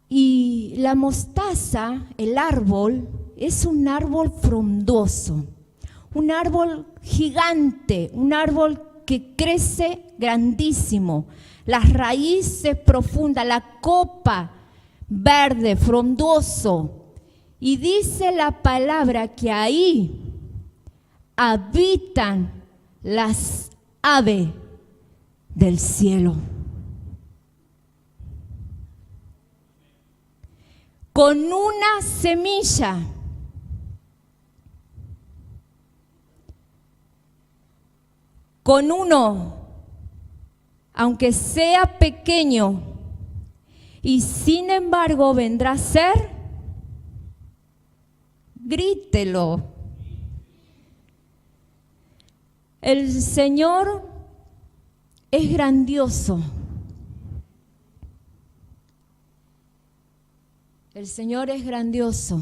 y la mostaza, el árbol, es un árbol frondoso, un árbol gigante, un árbol que crece grandísimo. las raíces profundas, la copa verde, frondoso. Y dice la palabra que ahí habitan las aves del cielo. Con una semilla. Con uno, aunque sea pequeño, y sin embargo vendrá a ser, grítelo. El Señor es grandioso. El Señor es grandioso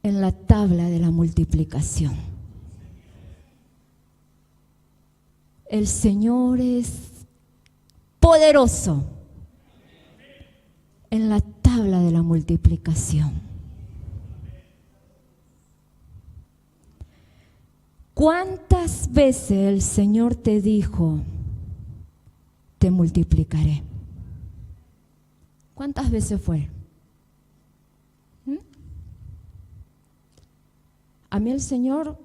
en la tabla de la multiplicación. El Señor es poderoso en la tabla de la multiplicación. ¿Cuántas veces el Señor te dijo, te multiplicaré? ¿Cuántas veces fue? A mí el Señor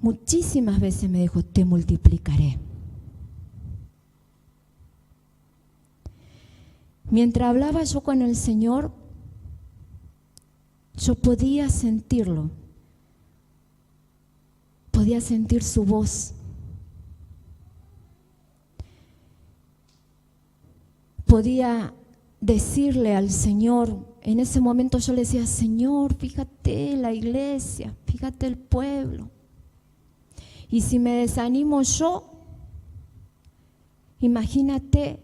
muchísimas veces me dijo, te multiplicaré. Mientras hablaba yo con el Señor, yo podía sentirlo. Podía sentir su voz. Podía decirle al Señor, en ese momento yo le decía, Señor, fíjate la iglesia, fíjate el pueblo. Y si me desanimo yo, imagínate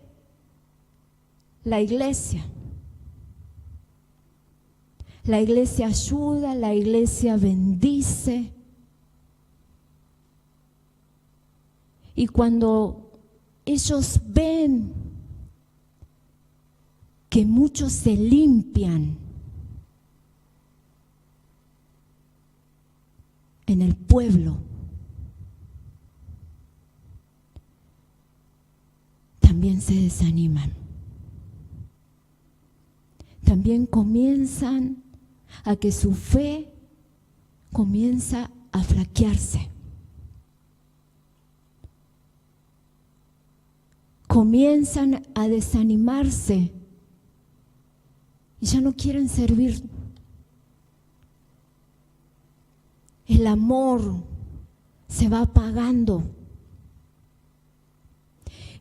la iglesia. La iglesia ayuda, la iglesia bendice. Y cuando ellos ven que muchos se limpian en el pueblo, también se desaniman. También comienzan a que su fe comienza a flaquearse. Comienzan a desanimarse y ya no quieren servir. El amor se va apagando.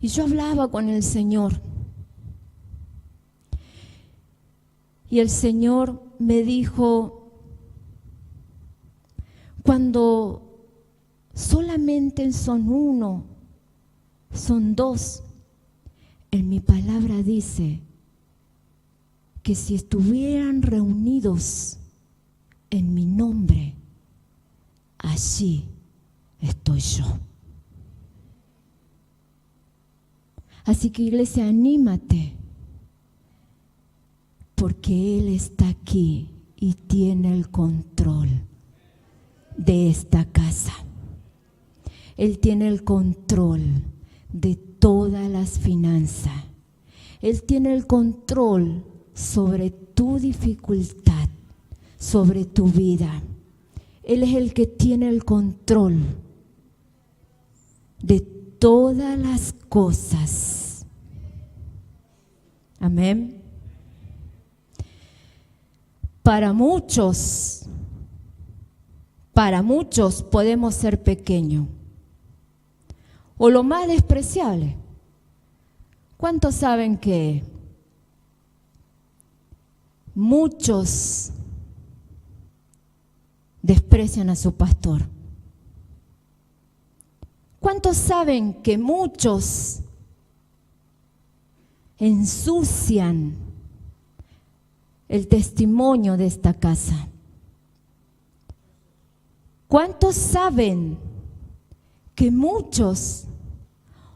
Y yo hablaba con el Señor. Y el Señor me dijo, cuando solamente son uno, son dos, en mi palabra dice que si estuvieran reunidos en mi nombre, allí estoy yo. Así que iglesia, anímate, porque Él está aquí y tiene el control de esta casa. Él tiene el control de todas las finanzas. Él tiene el control sobre tu dificultad, sobre tu vida. Él es el que tiene el control de todas las cosas. Amén. Para muchos podemos ser pequeños o lo más despreciable. ¿Cuántos saben que muchos desprecian a su pastor? ¿Cuántos saben que muchos ensucian el testimonio de esta casa? ¿Cuántos saben que muchos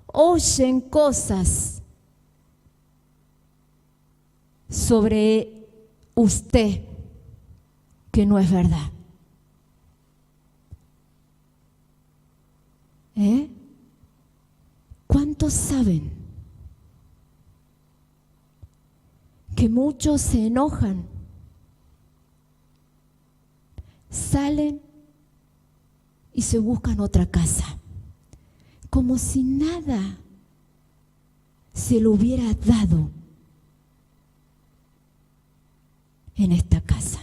oyen cosas sobre usted que no es verdad? ¿Cuántos saben que muchos se enojan, salen y se buscan otra casa, como si nada se lo hubiera dado en esta casa?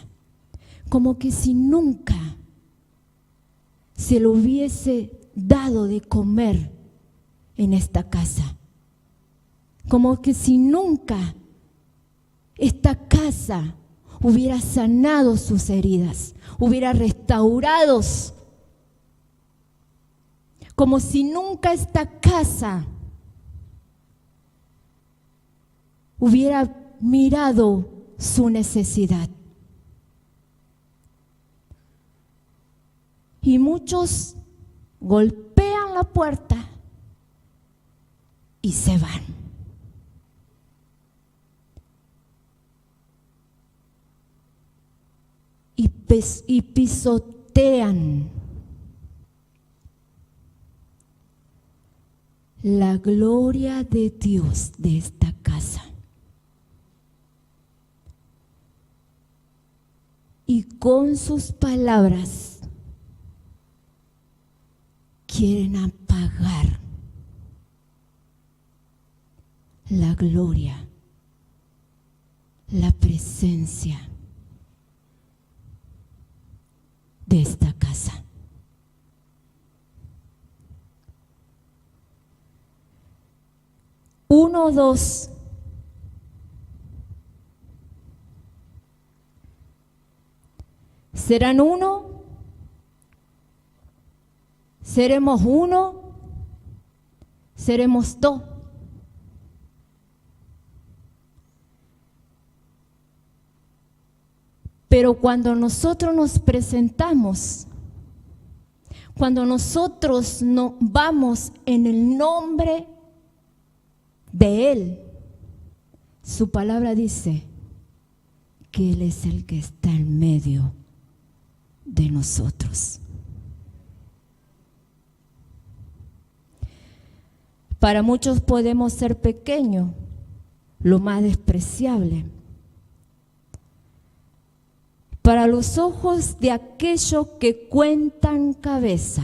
Como que si nunca se lo hubiese dado de comer en esta casa. Como que si nunca esta casa hubiera sanado sus heridas, hubiera restaurado, como si nunca esta casa hubiera mirado su necesidad. Y muchos golpean la puerta y se van. Y pisotean la gloria de Dios de esta casa. Y con sus palabras quieren apagar la gloria, la presencia de esta casa. Uno, dos. ¿Serán uno? ¿Seremos uno? ¿Seremos dos? Pero cuando nosotros nos presentamos, cuando nosotros no vamos en el nombre de Él, su palabra dice que Él es el que está en medio de nosotros. Para muchos podemos ser pequeños, lo más despreciable. Para los ojos de aquellos que cuentan cabeza.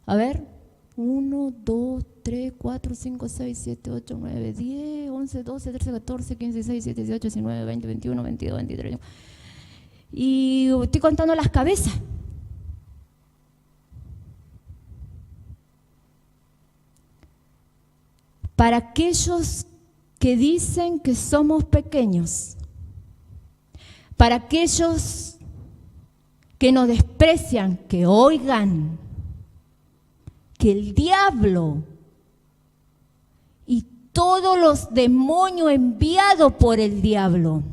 A ver, 1, 2, 3, 4, 5, 6, 7, 8, 9, 10, 11, 12, 13, 14, 15, 16, 17, 18, 19, 20, 21, 22, 23. Y estoy contando las cabezas. Para aquellos que dicen que somos pequeños, para aquellos que nos desprecian, que oigan que el diablo y todos los demonios enviados por el diablo,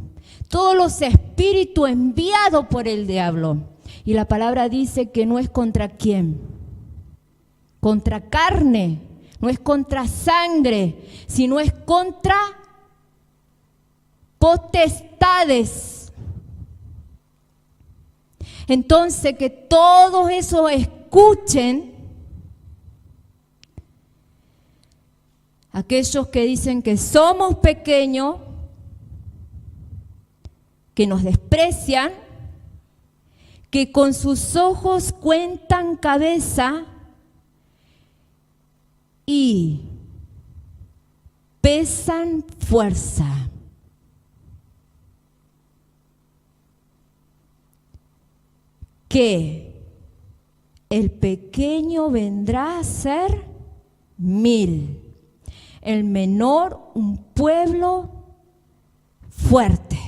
todos los espíritus enviados por el diablo, y la palabra dice que no es contra quién, contra carne, no es contra sangre, sino es contra potestades. Entonces, que todos esos escuchen, aquellos que dicen que somos pequeños, que nos desprecian, que con sus ojos cuentan cabeza y pesan fuerza. Que el pequeño vendrá a ser 1000, el menor un pueblo fuerte.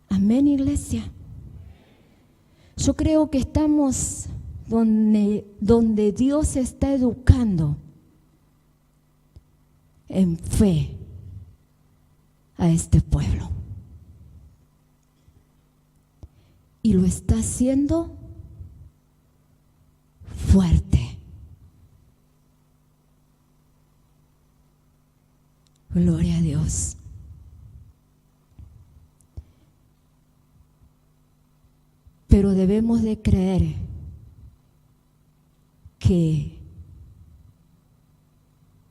Amén, iglesia. Yo creo que estamos donde Dios está educando en fe a este pueblo. Y lo está haciendo fuerte. Gloria a Dios. Pero debemos de creer que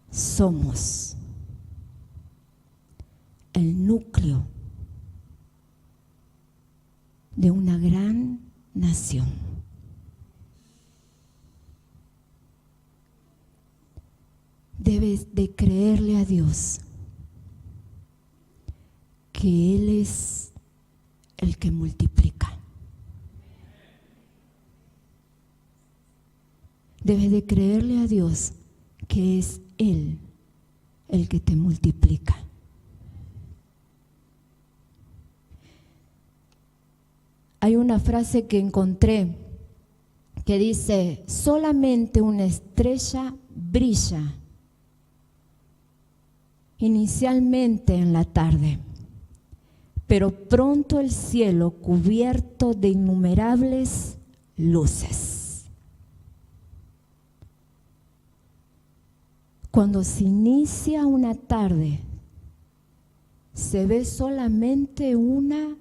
somos el núcleo de una gran nación. Debes de creerle a Dios que Él es el que multiplica. Debes de creerle a Dios que es Él el que te multiplica. Hay una frase que encontré que dice: solamente una estrella brilla inicialmente en la tarde, pero pronto el cielo cubierto de innumerables luces. Cuando se inicia una tarde, se ve solamente una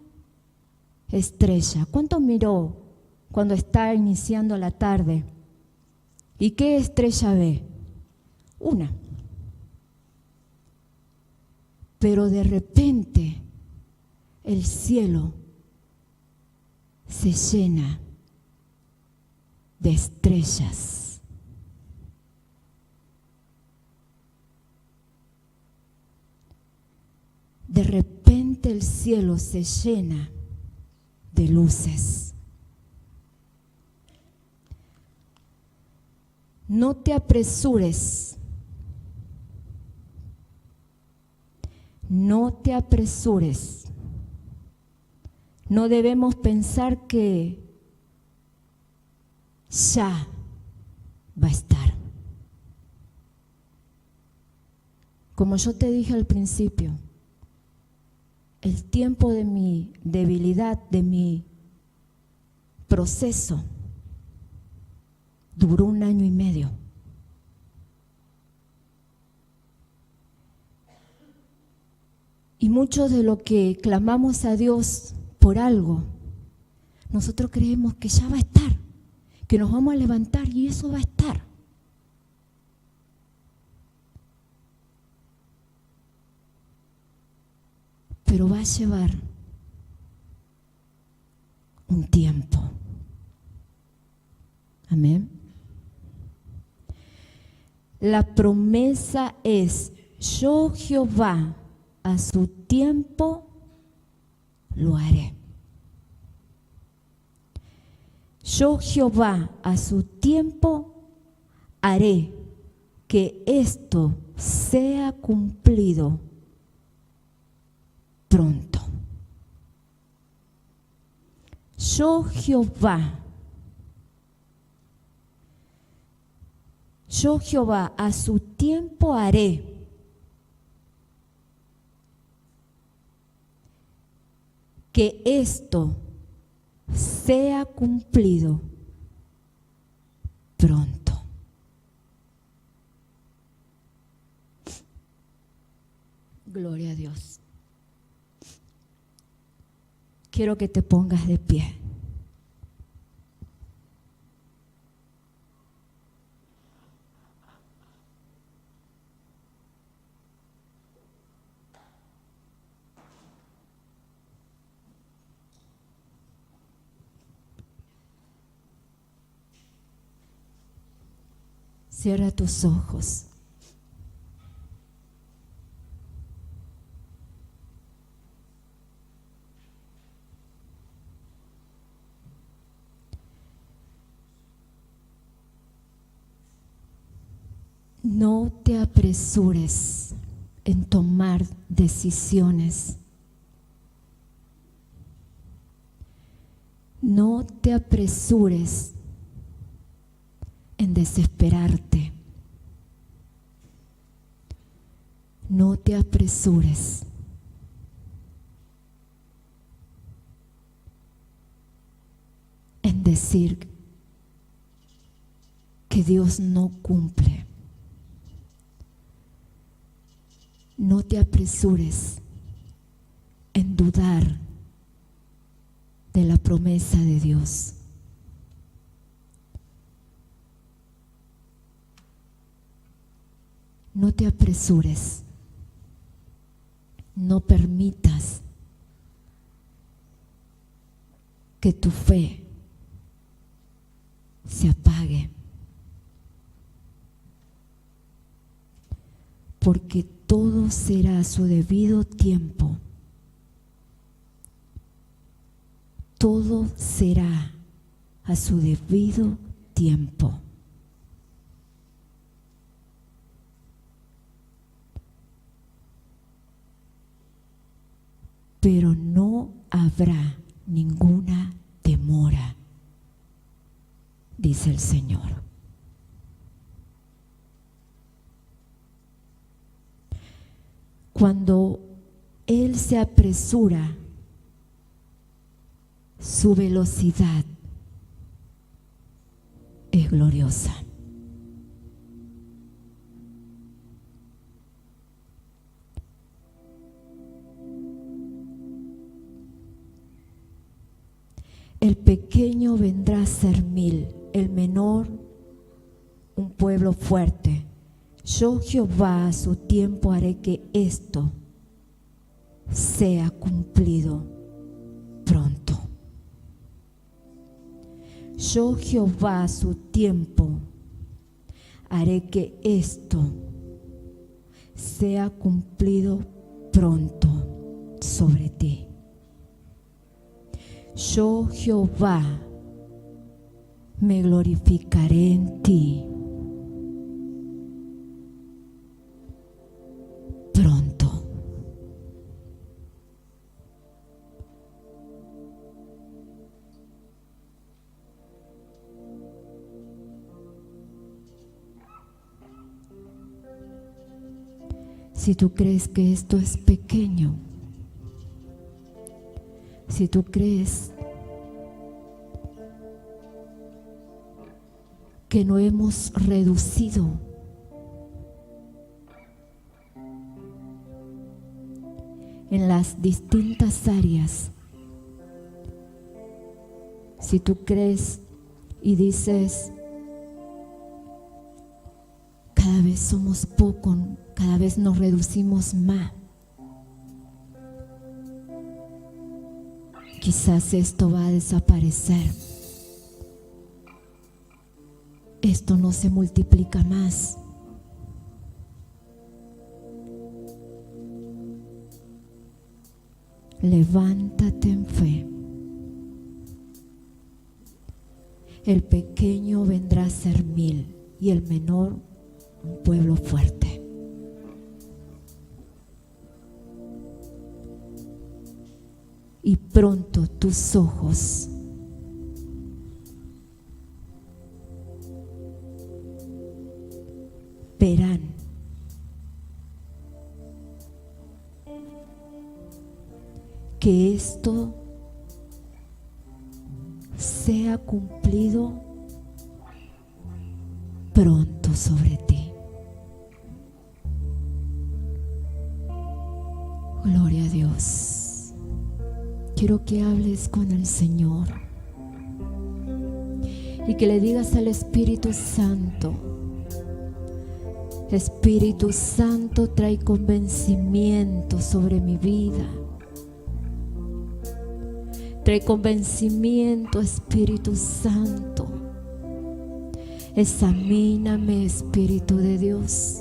estrella. ¿Cuánto miró cuando está iniciando la tarde? ¿Y qué estrella ve? Una. Pero de repente el cielo se llena de estrellas. De repente el cielo se llena de luces. No te apresures. No te apresures. No debemos pensar que ya va a estar. Como yo te dije al principio, el tiempo de mi debilidad, de mi proceso, duró 1 año y medio. Y mucho de lo que clamamos a Dios por algo, nosotros creemos que ya va a estar, que nos vamos a levantar y eso va a estar. Pero va a llevar un tiempo. Amén. La promesa es: yo Jehová a su tiempo lo haré. Yo Jehová a su tiempo haré que esto sea cumplido pronto. Yo Jehová a su tiempo haré que esto sea cumplido pronto. Gloria a Dios. Quiero que te pongas de pie. Cierra tus ojos. No te apresures en tomar decisiones. No te apresures en desesperarte. No te apresures. En decir que Dios no cumple. No te apresures en dudar de la, de la promesa de Dios. no te apresures, no permitas que tu fe se apague, porque todo será a su debido tiempo. Todo será a su debido tiempo. Pero no habrá ninguna demora, dice el Señor. Cuando Él se apresura, su velocidad es gloriosa. El pequeño vendrá a ser 1000, el menor un pueblo fuerte. Yo Jehová a su tiempo haré que esto sea cumplido pronto. Yo Jehová a su tiempo haré que esto sea cumplido pronto sobre ti. Yo Jehová me glorificaré en ti pronto. Si tú crees que esto es pequeño, si tú crees que no hemos reducido en las distintas áreas, si tú crees y dices, cada vez somos poco, cada vez nos reducimos más, quizás esto va a desaparecer. Esto no se multiplica más. Levántate en fe. El pequeño vendrá a ser 1000 y el menor un pueblo fuerte. Y pronto tus ojos verán que esto sea cumplido pronto sobre ti. Gloria a Dios. Quiero que hables con el Señor y que le digas al Espíritu Santo: Espíritu Santo, trae convencimiento sobre mi vida. Trae convencimiento, Espíritu Santo. Examíname, Espíritu de Dios.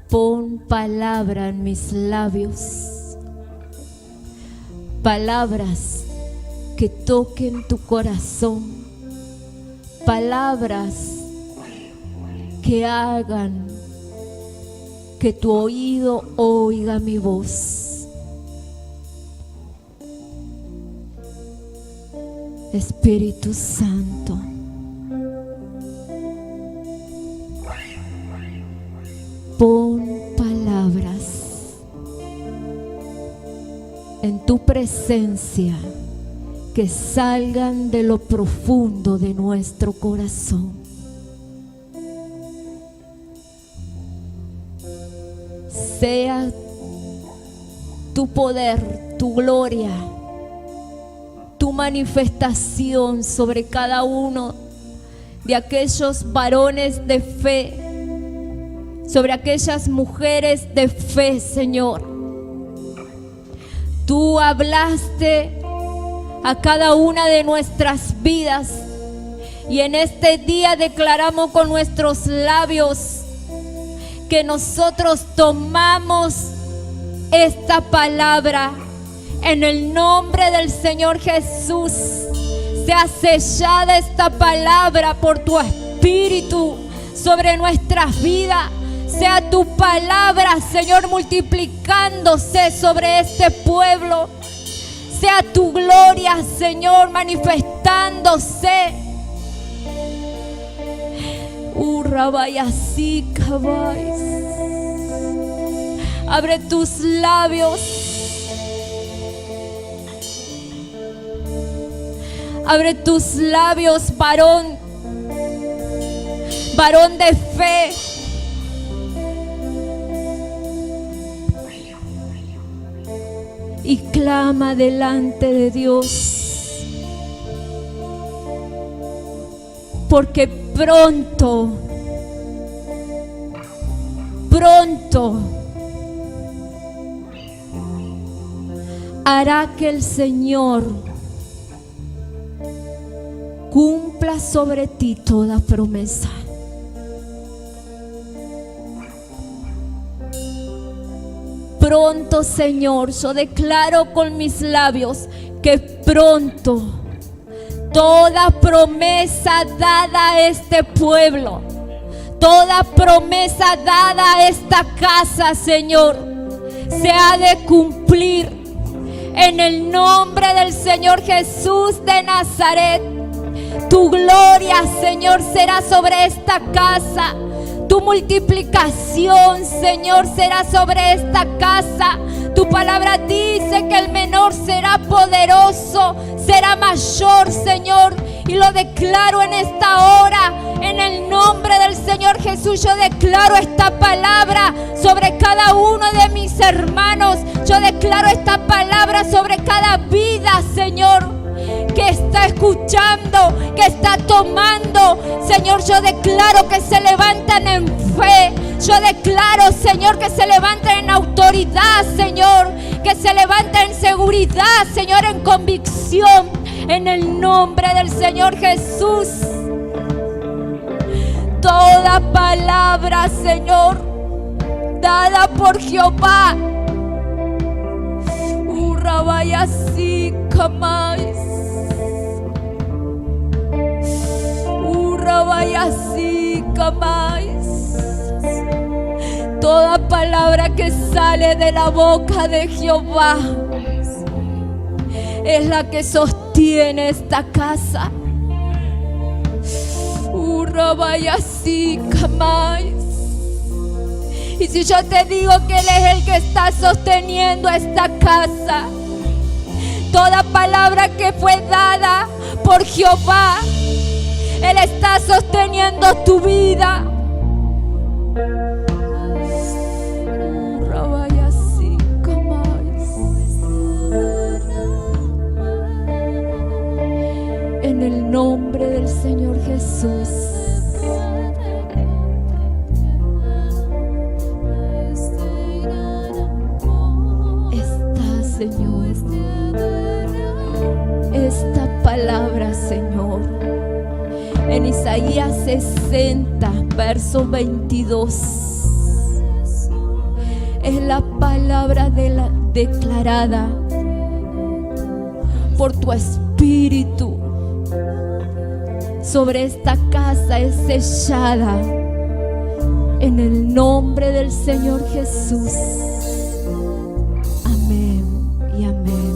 Pon palabra en mis labios. Palabras que toquen tu corazón. Palabras que hagan que tu oído oiga mi voz. Espíritu Santo, pon palabras en tu presencia que salgan de lo profundo de nuestro corazón. Sea tu poder, tu gloria, tu manifestación sobre cada uno de aquellos varones de fe sobre aquellas mujeres de fe, Señor. Tú hablaste a cada una de nuestras vidas y en este día declaramos con nuestros labios que nosotros tomamos esta palabra en el nombre del Señor Jesús. Sea sellada esta palabra por tu Espíritu sobre nuestras vidas. Sea tu palabra, Señor, multiplicándose sobre este pueblo. Sea tu gloria, Señor, manifestándose. Abre tus labios. Abre tus labios, varón. Varón de fe. Y clama delante de Dios, porque pronto hará que el Señor cumpla sobre ti toda promesa. Pronto, Señor, yo declaro con mis labios que pronto toda promesa dada a este pueblo, toda promesa dada a esta casa, Señor, se ha de cumplir en el nombre del Señor Jesús de Nazaret. Tu gloria, Señor, será sobre esta casa. Tu multiplicación, Señor, será sobre esta casa. Tu palabra dice que el menor será poderoso, será mayor, Señor. Y lo declaro en esta hora, en el nombre del Señor Jesús. Yo declaro esta palabra sobre cada uno de mis hermanos. Yo declaro esta palabra sobre cada vida, Señor, que está escuchando, que está tomando. Señor, yo declaro que se levantan en fe. Yo declaro, Señor, que se levantan en autoridad, Señor, que se levantan en seguridad, Señor, en convicción, en el nombre del Señor Jesús. Toda palabra, Señor, dada por Jehová, vaya así, camáis. Vaya así, camáis. Toda palabra que sale de la boca de Jehová es la que sostiene esta casa. Vaya así, camáis. Y si yo te digo que Él es el que está sosteniendo esta casa, toda palabra que fue dada por Jehová, Él está sosteniendo tu vida. En el nombre del Señor Jesús. Señor, esta palabra, Señor, en Isaías 60, verso 22, es la palabra declarada por tu Espíritu sobre esta casa, es sellada en el nombre del Señor Jesús. Amén y amén.